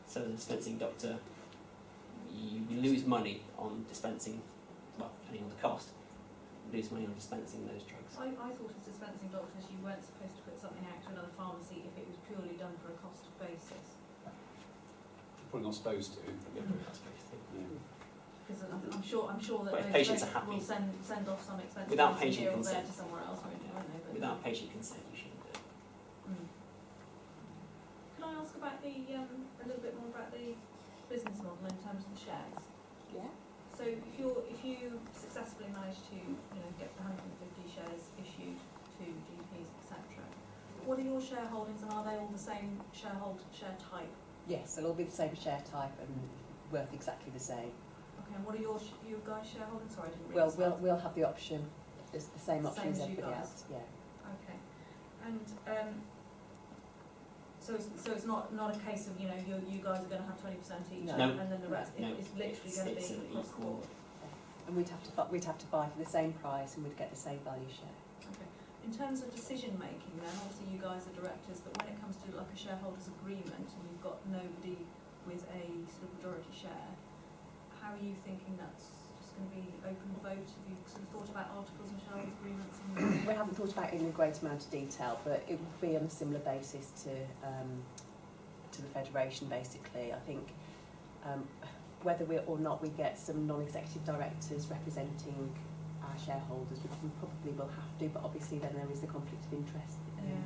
So the dispensing doctor, you lose money on dispensing, well, depending on the cost, lose money on dispensing those drugs. I thought as dispensing doctors you weren't supposed to put something out to another pharmacy if it was purely done for a cost basis. Probably not supposed to. Because I'm sure that But if those patients are doctors happy. will send off some expensive Without medicine patient here or there consent. to somewhere else, won't they? But Without patient consent, you shouldn't do it. Can I ask about the a little bit more about the business model in terms of the shares? Yeah. So if you successfully manage to get the 150 shares issued to GPs, etc., what are your shareholdings and are they all the same share type? Yes, they'll all be the same share type and worth exactly the same. Okay, and what are your guys' shareholdings? Sorry, I didn't Well, read this. we'll have the option, it's the same option as Same as you everybody guys. else. Yeah. Okay, and so it's not a case of you guys are going to have 20% each, No. and then the rest No. is literally going to It's be an across the equal. board. And we'd have to buy for the same price and we'd get the same value share. Okay. In terms of decision making, then obviously you guys are directors, but when it comes to like a shareholders agreement and you've got nobody with a sort of majority share, how are you thinking that's just going to be open vote? Have you sort of thought about articles and shareholders agreements? We haven't thought about it in a great amount of detail, but it would be on a similar basis to the federation. Basically, I think whether or not we get some non-executive directors representing our shareholders, we probably will have to. But obviously, then there is the conflict of interest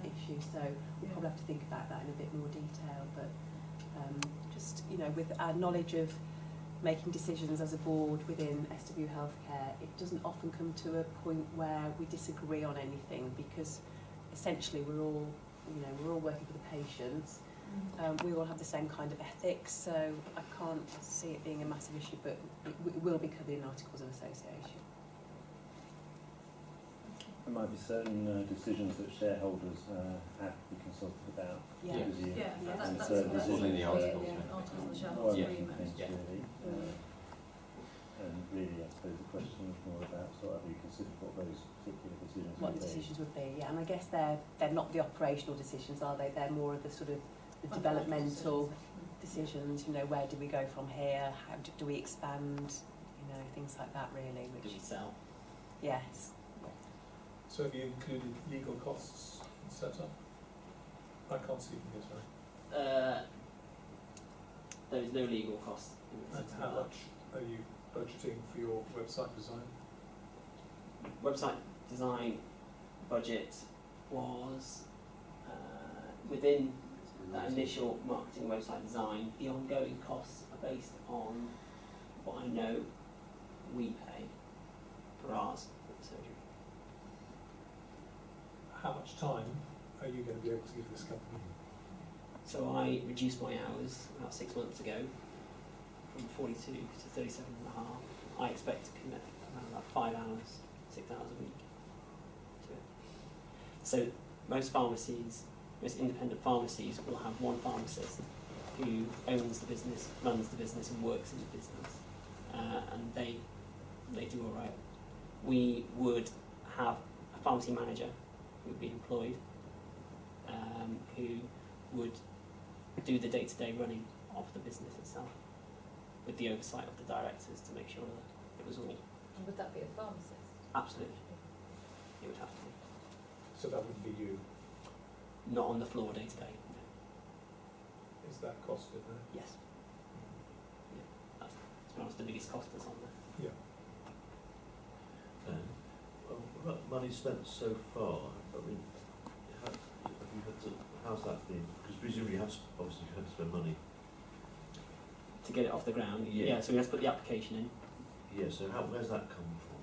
issue, so we'll probably have to think about that in a bit more detail. But just with our knowledge of making decisions as a board within SW Healthcare, it doesn't often come to a point where we disagree on anything because essentially we're all working for the patients. We all have the same kind of ethics, so I can't see it being a massive issue, but it will be covered in Articles of Association. There might be certain decisions that shareholders have to be consulted about. Yeah. And that's certain all in the decisions articles. articles and well, shareholders Yeah. agreement. things Yeah. really. And really, I suppose the question is more about sort of have you considered what those particular decisions What would the be. decisions would be, yeah, and I guess they're not the operational decisions, are they? They're more of the sort of the developmental decisions. Where do we go from here? How do we expand? Things like that, really. Do we Which, sell? yes. So have you included legal costs in setup? I can't see from here, sorry. There is no legal cost. And how much are you budgeting for your website design? Website design budget was within that initial marketing website design. The ongoing costs are based on what I know we pay for ours for the surgery. How much time are you going to be able to give this company? So I reduced my hours about 6 months ago from 42 to 37 and a half. I expect to commit around about 5 hours, 6 hours a week to it. So most independent pharmacies will have one pharmacist who owns the business, runs the business and works in the business. And they do all right. We would have a pharmacy manager who would be employed, who would do the day-to-day running of the business itself, with the oversight of the directors to make sure that it was all And would that be a pharmacist? absolutely. It would have to be. So that wouldn't be you. Not on the floor day-to-day. No. Is that costed there? Yes. Yeah. That's, to be honest, the biggest cost that's on there. Well, money spent so far, I mean, have you had to, how's that been? Because presumably you have, obviously you had to spend money. To get it off the ground. Yeah. So we have to put the application in. Yeah, so where's that come from?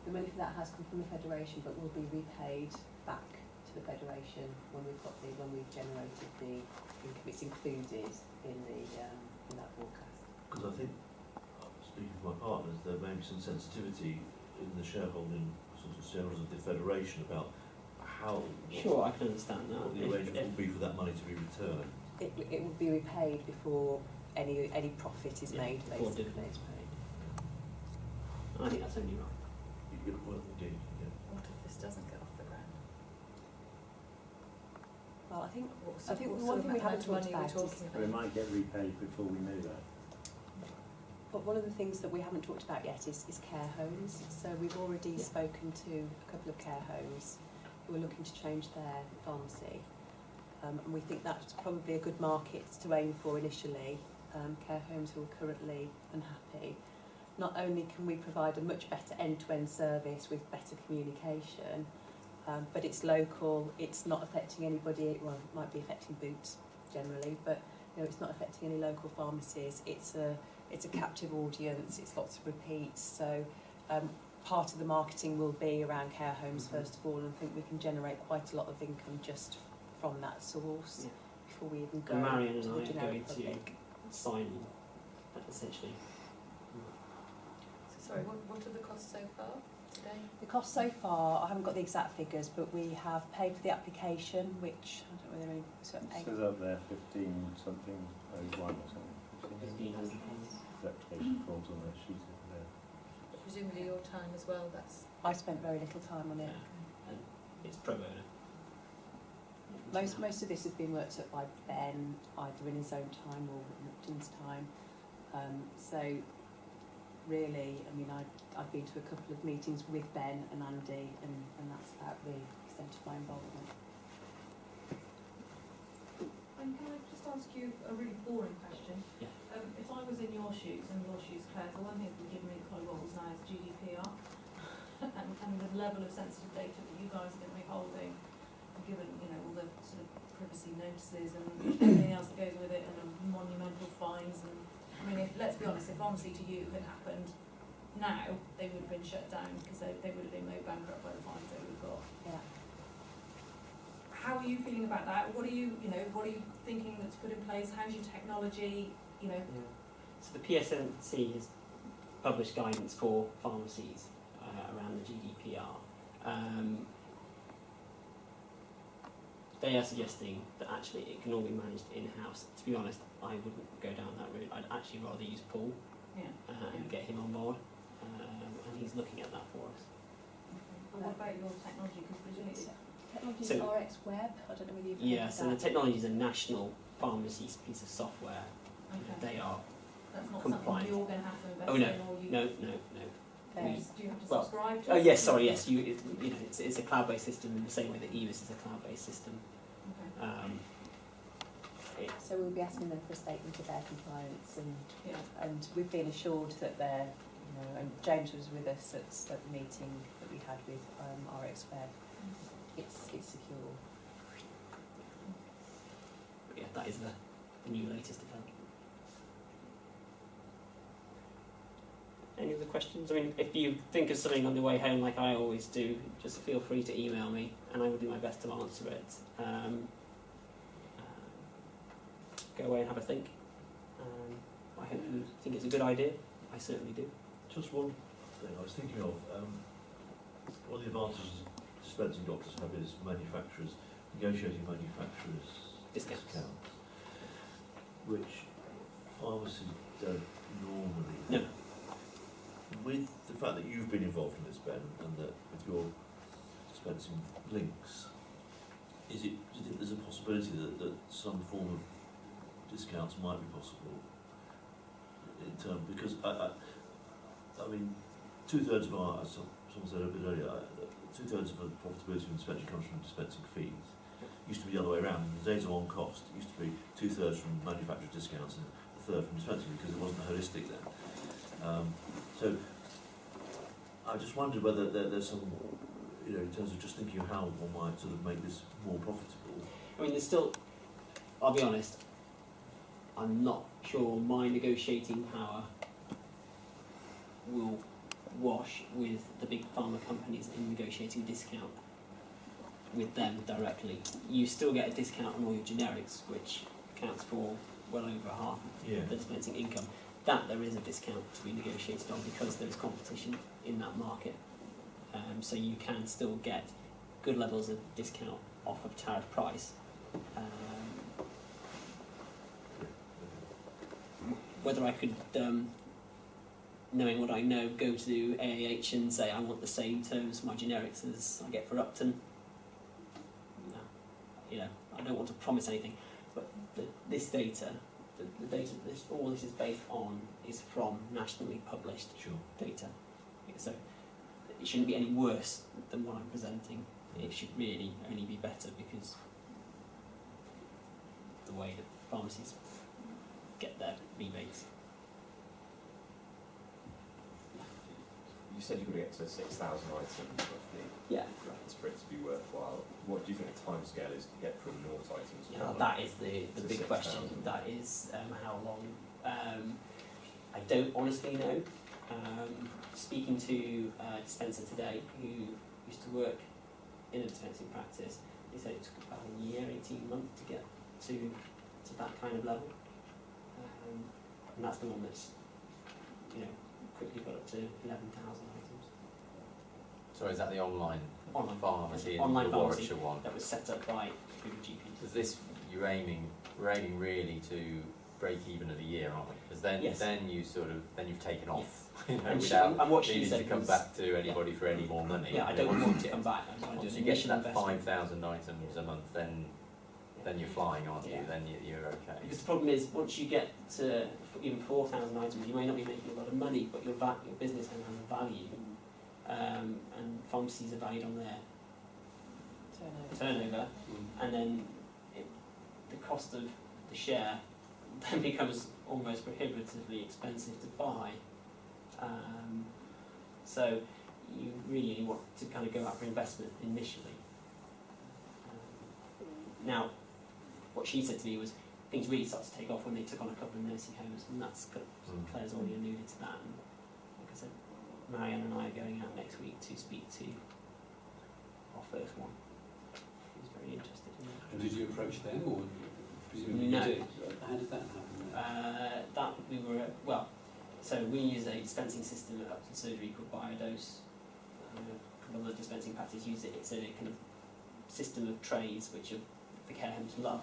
The money for that has come from the federation, but will be repaid back to the federation when we've generated the income. It's included in that forecast. Because I think, speaking for my partners, there may be some sensitivity in the shareholding sort of shareholders of the federation about how Sure, I can understand that. what the arrangement will be for that money to be returned. It will be repaid before any profit is made, before basically. dividend is paid. And I think that's only right. Well, indeed, yeah. What if this doesn't get off the ground? Well, I think What I think one thing we haven't talked about is But it might get repaid before we know that. But one of the things that we haven't talked about yet is care homes. So we've already spoken to a couple of care homes who are looking to change their pharmacy. And we think that's probably a good market to aim for initially. Care homes who are currently unhappy. Not only can we provide a much better end-to-end service with better communication, but it's local, it's not affecting anybody, well, it might be affecting Boots generally, but you know, it's not affecting any local pharmacies. It's a captive audience, it's lots of repeats, so part of the marketing will be around care homes first of all, and I think we can generate quite a lot of income just from that source before we even go And Marion to and the I are generic going public. to sign essentially. So sorry, what are the costs so far today? The cost so far, I haven't got the exact figures, but we have paid for the application, which I don't know whether any sort of It says up there 15 something 01 or something. £1,500. The application forms on that sheet there. Presumably your time as well, that's... I spent very little time on it. And it's pro bono. Most of this has been worked up by Ben, either in his own time or in Upton's time. So really, I mean, I've been to a couple of meetings with Ben and Andy, and that's about the extent of my involvement. And can I just ask you a really boring question? Yeah. If I was in your shoes, Claire, the one thing that would give me quite a lot now is GDPR and the level of sensitive data that you guys are going to be holding, given all the sort of privacy notices and everything else that goes with it, and the monumental fines. And I mean, let's be honest, if Pharmacy to You had happened now, they would have been shut down because they would have been made bankrupt by the fines they would have got. Yeah. How are you feeling about that? What are you thinking that's put in place? How's your technology? So the PSNC has published guidance for pharmacies around the GDPR. They are suggesting that actually it can all be managed in-house. To be honest, I wouldn't go down that route. I'd actually rather use Paul and get him on board, and he's looking at that for us. And what about your technology? Because presumably Technology is So- RX Web. I don't know whether you've heard Yeah, of so the that. technology is a national pharmacy piece of software. okay. They are That's not compliant. something you're going to have to invest Oh, no. in, or you no. There's- do you have to Well, subscribe to Oh it? yes, sorry, yes. It's a cloud-based system in the same way that EVIS is a cloud-based system. Okay. So we'll be asking them for a statement of their compliance, Yeah. and we've been assured that they're, and James was with us at the meeting that we had with RX Web. It's secure. Yeah, that is the new latest development. Any other questions? I mean, if you think of something on the way home, like I always do, just feel free to email me, and I will do my best to answer it. Go away and have a think. I hope you think it's a good idea. I certainly do. Just one thing I was thinking of, one of the advantages dispensing doctors have is negotiating manufacturers' Discounts. which pharmacies don't normally. No. With the fact that you've been involved in this, Ben, and that with your dispensing links, do you think there's a possibility that some form of discounts might be possible in terms, because I mean, 2/3 of our, as someone said a bit earlier, 2/3 of the profitability of dispensing comes from dispensing fees. It used to be the other way around. In the days of on cost, it used to be 2/3 from manufacturer discounts and a third from dispensing, because it wasn't holistic then. So I just wondered whether there's some, in terms of just thinking of how one might sort of make this more profitable. I mean, there's still, I'll be honest, I'm not sure my negotiating power will wash with the big pharma companies in negotiating discount with them directly. You still get a discount on all your generics, which accounts for well over half of the dispensing income. That there is a discount to be negotiated on because there's competition in that market. So you can still get good levels of discount off of tariff price. Whether I could, knowing what I know, go to AAH and say I want the same terms for my generics as I get for Upton. No, I don't want to promise anything, but this data the data, all this is based on is from nationally published data. So it shouldn't be any worse than what I'm presenting. It should really only be better because the way that pharmacies get their rebates. You said you've got to get to 6,000 items roughly. Yeah. For it to be worthwhile. What do you think the timescale is to get from 0 items to Yeah, one that is the to big 6,000? question. That is how long. I don't honestly know. Speaking to a dispenser today who used to work in a dispensing practice, he said it took about a year, 18 months to get to that kind of level. And that's the one that's, you know, quickly got up to 11,000 items. So is that the online pharmacy in Online the pharmacy Warwickshire one? that was set up by Google GPs. Is this, we're aiming really to break even at a year, aren't we? Because then, Yes. then you've taken off, you know, And without what she needing said to come was- back to anybody for any more money. Yeah, I don't want to come back. I just want to Once do you an get to initial that investment. 5,000 items a month, then you're flying, aren't you? Yeah. Then you're okay. Because the problem is, once you get to even 4,000 items, you may not be making a lot of money, but your business has a value, and pharmacies are valued on their turnover, and then the cost of the share then becomes almost prohibitively expensive to buy. So you really want to kind of go out for investment initially. Now, what she said to me was things really started to take off when they took on a couple of nursing homes, and that's Claire's already alluded to that. And like I said, Marianne and I are going out next week to speak to our first one. He's very interested in that. And did you approach them, or presumably No. you did? How did that happen? That we were so we use a dispensing system at Upton Surgery called Biodose. A couple of other dispensing practices use it. It's a kind of system of trays which the care homes love,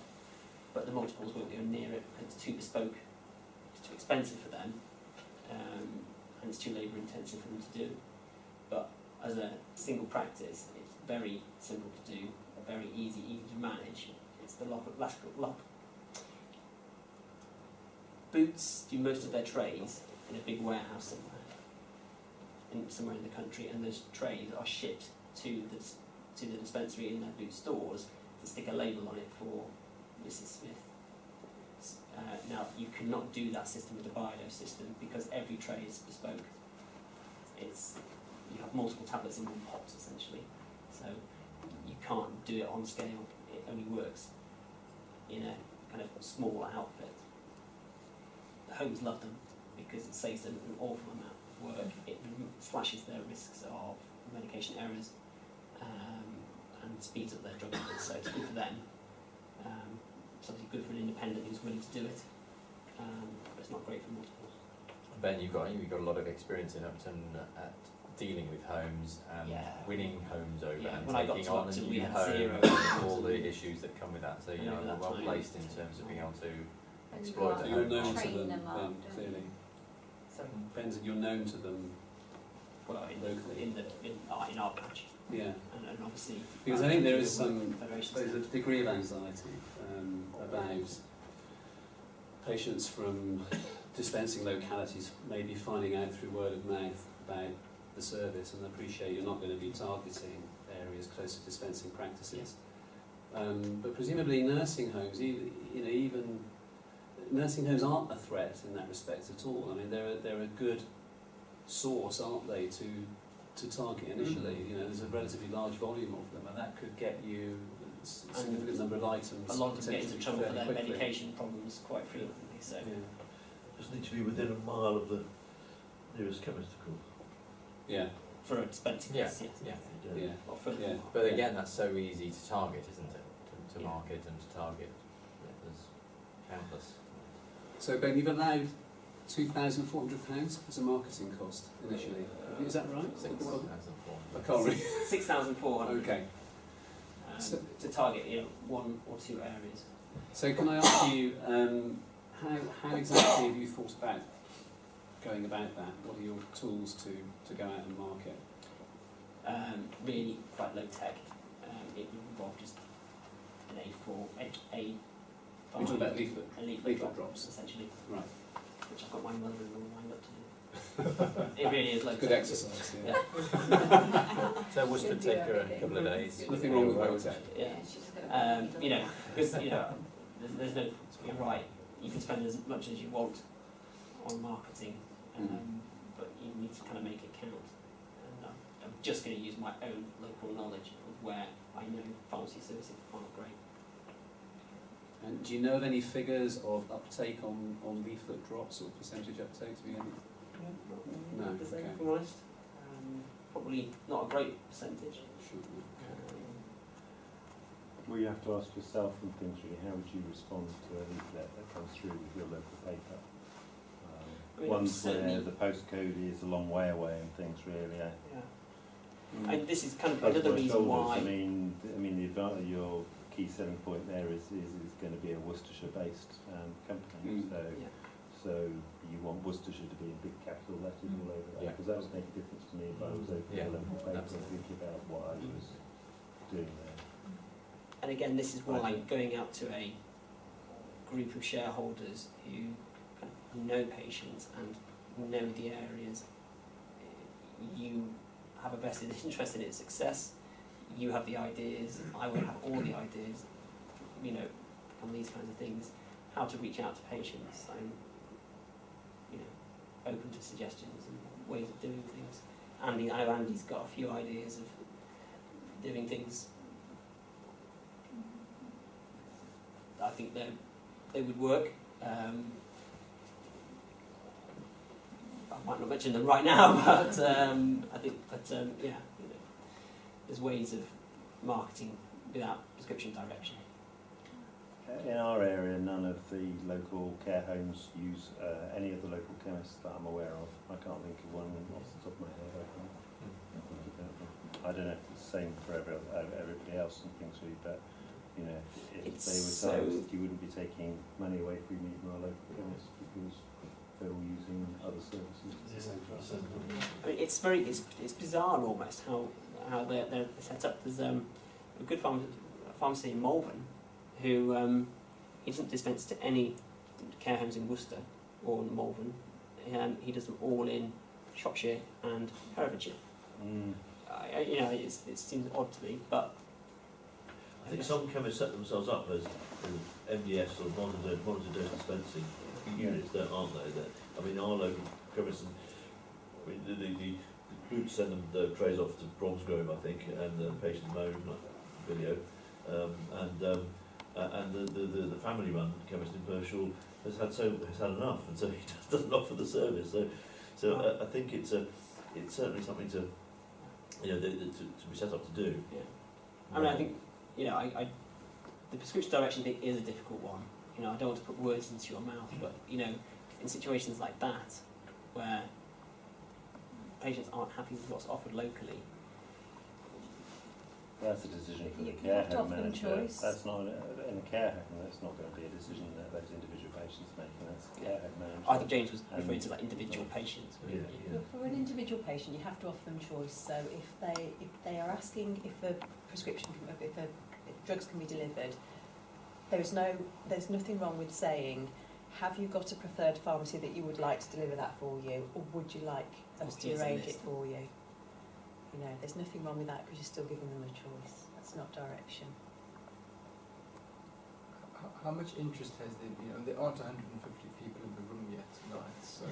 but the multiples won't go near it because it's too bespoke, it's too expensive for them, and it's too labour intensive for them to do. But as a single practice, it's very simple to do, very easy to manage. It's the lock. Boots do most of their trays in a big warehouse somewhere in the country, and those trays are shipped to the dispensary in their boot stores to stick a label on it for Mrs. Smith. Now, you cannot do that system with the Biodose system because every tray is bespoke. You have multiple tablets in one pot essentially, so you can't do it on scale. It only works in a kind of small outfit. The homes love them because it saves them an awful amount of work. It slashes their risks of medication errors and speeds up their drug levels, so it's good for them. It's obviously good for an independent who's willing to do it, but it's not great for multiples. Ben, you've got a lot of experience in Upton at dealing with homes and winning homes over and when I got taking to on a Upton, new we had home, zero and all the issues that come with that. So And over we're that well time- placed in terms of being able to And you've exploit got the So you're home known market. to train them, them up, then, don't clearly. So, Ben's, you're known to them, well, Locally. in our patch, yeah. and obviously Because I think there is some, federations. there's a degree of anxiety about patients from dispensing localities maybe finding out through word of mouth about the service, and I appreciate you're not going to be targeting areas close to dispensing practices. But presumably nursing homes, even nursing homes aren't a threat in that respect at all. I mean, they're a good source, aren't they, to target initially? You know, there's a relatively large volume of them, and that could get you a significant number of items. A lot of them get into potentially trouble for fairly their quickly. medication problems quite frequently. So Just need to be within a mile of the nearest chemist, of course. Yeah, for a dispensing, Yeah, yes. yeah. yeah. Or for Yeah. But again, that's so easy to target, isn't it? To Yeah. market and to target. There's countless. So Ben, you've allowed £2,400 as a marketing cost initially. Is that right? 6,400. I can't really. 6,400 Okay. So- to target one or two areas. So can I ask you, how exactly have you thought about going about that? What are your tools to go out and market? Really quite low tech. It would involve just an A4, a We're talking about leaflet. leaflet drops. essentially, Right. which I've got my mother-in-law lined up to do. It really is like Good exercise, yeah. So Worcester would take her a couple of days. Nothing wrong with Rotec. Yeah. You know, because there's no. You're right. You can spend as much as you want on marketing, but you need to kind of make it count. And I'm just going to use my own local knowledge of where I know pharmacy services aren't great. And do you know of any figures of uptake on leaflet drops or percentage uptake? Do you know? No, Not the same, okay. if I'm honest. Probably not a great percentage. Sure. Well, you have to ask yourself and things really, how would you respond to a leaflet that comes through with your local paper? I mean, Ones certainly- where the postcode is a long way away and things really. Yeah. And this is kind of Both another West reason Shoulders, why. I mean, the advantage, your key selling point there is going to be a Worcestershire-based company. Yeah. So you want Worcestershire to be in big capital letters all over that, Yeah. because that would make a difference to me if I was opening Yeah, a local paper and absolutely. thinking about what I was doing there. And again, this is why going out to a group of shareholders who kind of know patients and know the areas, you have a vested interest in its success. You have the ideas. I will have all the ideas. You know, on these kinds of things, how to reach out to patients. I'm, you know, open to suggestions and ways of doing things. I know Andy's got a few ideas of doing things. I think they would work. I might not mention them right now, but I think, yeah, you know, there's ways of marketing without prescription direction. In our area, none of the local care homes use any of the local chemists that I'm aware of. I can't think of one off the top of my head. I don't know if it's the same for everybody else and things really, but you know, if It's they were so- told you wouldn't be taking money away from even our local chemists because they're all using other services. I mean, it's bizarre almost how they're set up. There's a good pharmacy in Malvern who he doesn't dispense to any care homes in Worcester or in Malvern. He does them all in Shropshire and Herefordshire. You know, it seems odd to me, but I think some chemists set themselves up as MDS or monitor dose dispensing units, aren't they? I mean, our local chemists, I mean, the groups send them the trays off to Bromsgrove, I think, and the patients moan video, and the family-run chemist in Pershall has had enough, and so he doesn't offer the service. So I think it's certainly something to to be set up to do. yeah. I mean, I think, you know, the prescription direction thing is a difficult one. You know, I don't want to put words into your mouth, but you know, in situations like that, where patients aren't happy with what's offered locally, That's a decision for the You care have to home offer them manager. choice. That's not in a care home. That's not going to be a decision that those individual patients make. That's the care home manager. I think James was referring to like individual patients. Yeah. For an individual patient, you have to offer them choice. So if they are asking if a prescription, if drugs can be delivered, there's nothing wrong with saying, have you got a preferred pharmacy that you would like to deliver that for you, or would you like us to Here's a arrange it list. for you? You know, there's nothing wrong with that because you're still giving them a choice. That's not direction. How much interest has there been? There aren't 150 people in the room yet tonight, so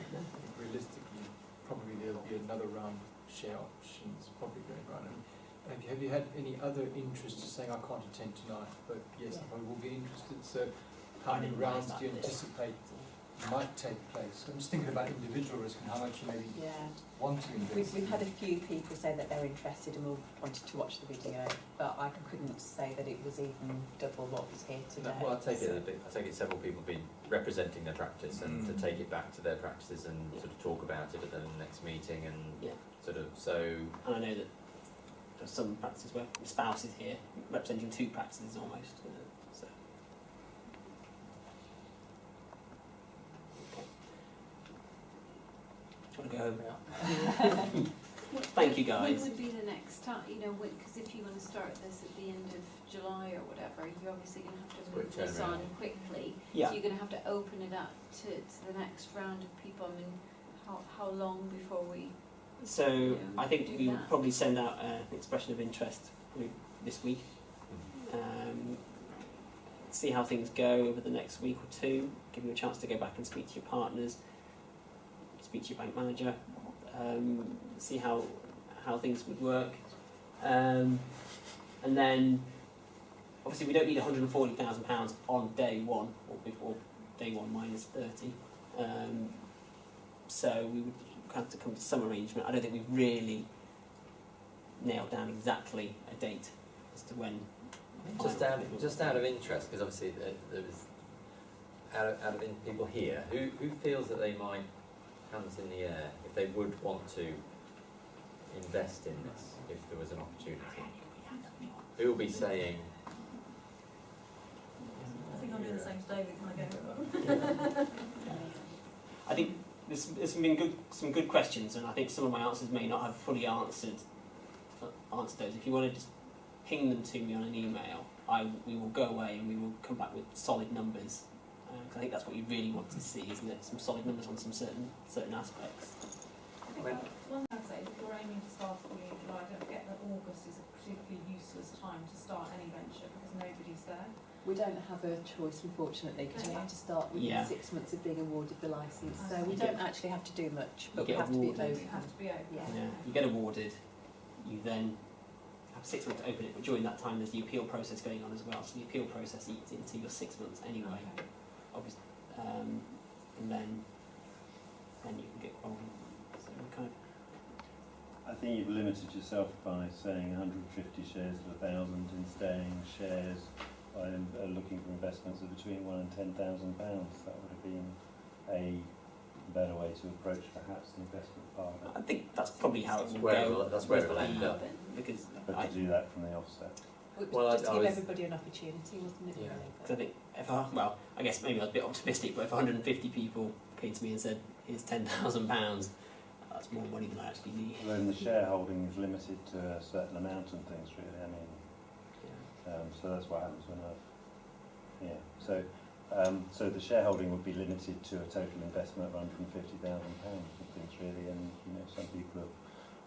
realistically, probably there'll be another round of share options probably going around. And have you had any other interest to saying I can't attend tonight, but yes, I probably will be interested? So how I many didn't realise rounds that do you bit. anticipate might take place? I'm just thinking about individual risk and how much you maybe Yeah. want to invest. We've had a few people say that they're interested and wanted to watch the video, but I couldn't say that it was even double what was here today. Well, I take So- it several people have been representing their practice and to take it back to their practices and sort of talk about it at the next meeting and Yeah. sort of so. And I know that there's some practices where the spouse is here representing two practices almost. So. Okay. Do you want to go home now? Thank you, guys. When would be the next time, you know, because if you want to start this at the end of July or whatever, you're obviously going to have to move Quick this turnaround. on quickly. Yeah. So you're going to have to open it up to the next round of people. I mean, how long before we... So Yeah, I think do we will that. probably send out an expression of interest this week. See how things go over the next week or two. Give you a chance to go back and speak to your partners, speak to your bank manager, see how things would work, and then obviously we don't need £140,000 on day one or before day one minus 30. So we would have to come to some arrangement. I don't think we've really nailed down exactly a date as to when. Just out of interest, because obviously there was out of people here who feels that they might, hands in the air, if they would want to invest in this if there was an opportunity. Who will be saying? I think I'm doing the same as David. Can I go? I think there's been some good questions, and I think some of my answers may not have fully answered those. If you want to just ping them to me on an email, we will go away and we will come back with solid numbers. 'Cause I think that's what you really want to see, isn't it? Some solid numbers on some certain aspects. I think one thing I'd say is if you're aiming to start it in July, don't forget that August is a particularly useless time to start any venture because nobody's there. We don't have a choice, unfortunately, because we have to start within 6 months of being awarded the licence. So we don't actually have to do much, but we have to be open. You have to be open. Yeah. You get awarded, you then have 6 months to open it, but during that time there's the appeal process going on as well. So the appeal process eats into your 6 months anyway. Okay. Obviously, and then you can get rolling. So we kind of. I think you've limited yourself by saying 150 shares of 1,000 in staying shares by looking for investments of between £1,000 and £10,000. That would have been a better way to approach perhaps the investment part of it. I think that's probably how it will go. That's where it will end up. Because But to do that from the offset. Just to give everybody an opportunity, wasn't it? Yeah. really? I think I guess maybe I was a bit optimistic, but if 150 people came to me and said, "Here's £10,000," that's more money than I actually need. Well, then the shareholding is limited to a certain amount and things, really. I mean, so that's what happens when so the shareholding would be limited to a total investment of £150,000 and things, really. And some people have.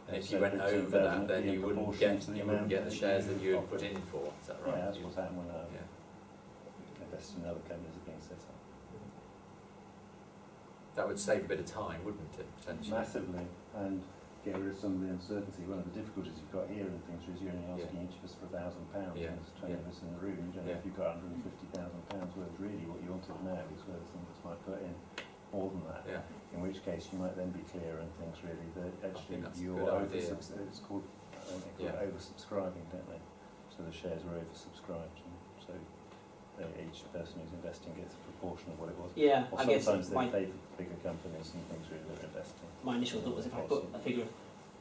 And if you went over that, then you wouldn't get the shares that you had put in for. Is that right? Yeah, that's what's happened when investing in other companies are being set up. That would save a bit of time, wouldn't it? Potentially. Massively, and get rid of some of the uncertainty. One of the difficulties you've got here and things is you're only asking each of us for £1,000. Yeah. And there's 20 of us in the room. You don't know if you've got £150,000 worth. Really, what you want to know is whether somebody might put in more than that. Yeah. In which case, you might then be clear and things really that actually that's a you're good idea. it's called oversubscribing, don't they? So the shares are oversubscribed, and so each person who's investing gets a proportion of what it was. Yeah, Or I guess sometimes they favour bigger companies and things really that are investing. my initial thought was if I put a figure of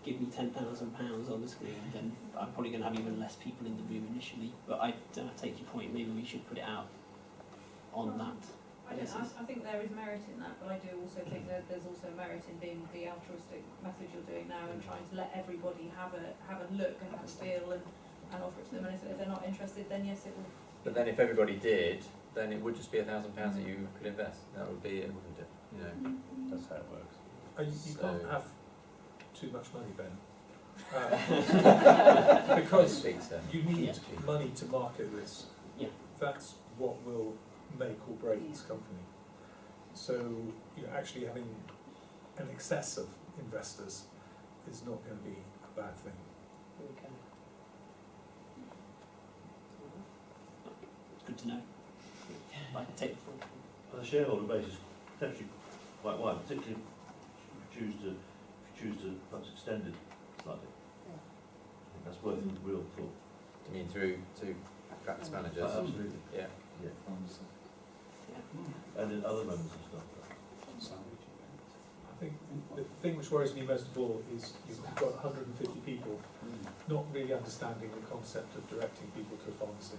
give me £10,000 on the screen, then I'm probably going to have even less people in the room initially. But I take your point. Maybe we should put it out on that. I think there is merit in that, but I do also think that there's also merit in being the altruistic method you're doing now and trying to let everybody have a look and have a feel and offer it to them. And if they're not interested, then yes, it will. But then if everybody did, then it would just be £1,000 that you could invest. That would be it, wouldn't it? That's how it works. You can't have too much money, Ben. Because you need money to market this. Yeah. That's what will make or break this company. So actually having an excess of investors is not going to be a bad thing. Okay. Good to know. I can take the full. On a shareholder basis, potentially quite wide, particularly if you choose to perhaps extend it slightly. I think that's worth real thought. You mean through to practice managers? Absolutely. Yeah. And in other members of staff. I think the thing which worries me most of all is you've got 150 people not really understanding the concept of directing people to a pharmacy.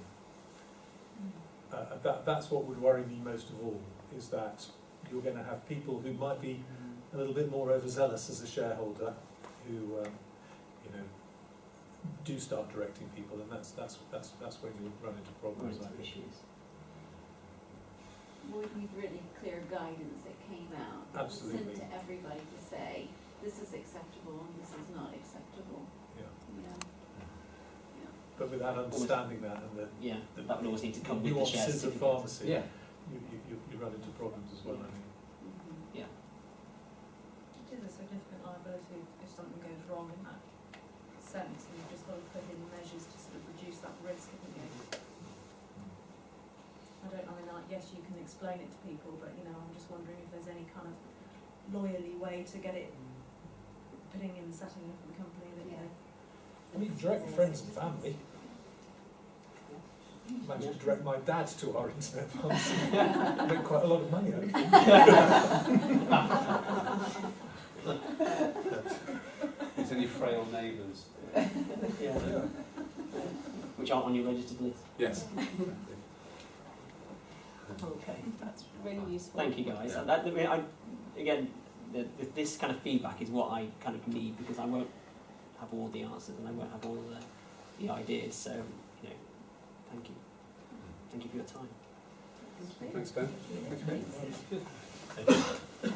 That's what would worry me most of all, is that you're going to have people who might be a little bit more overzealous as a shareholder, who do start directing people, and that's when you run into problems. I think. Issues. Would we really clear guidance that came out? That was Absolutely. sent to everybody to say, this is acceptable and this is not acceptable. Yeah. Yeah. But without understanding that and the Yeah, that would always need to come with the share nuances of certificate. pharmacy, Yeah. you run into problems as well. I think. Mhm. It is a significant liability if something goes wrong in that sense, and you've just got to put in measures to sort of reduce that risk, haven't you? Yes, you can explain it to people, but I'm just wondering if there's any kind of lawyerly way to get it putting in the setting up of the company that I mean, direct friends and family. Managed to direct my dad to our internet pharmacy. Made quite a lot of money out of it. Is any frail neighbours? Yeah. Which aren't on your registered list. Yes. Okay, that's Really useful. Thank you, guys. This kind of feedback is what I kind of need, because I won't have all the answers and I won't have all the ideas. So, thank you. Thank you for your time. Thanks, Ben. Thank you.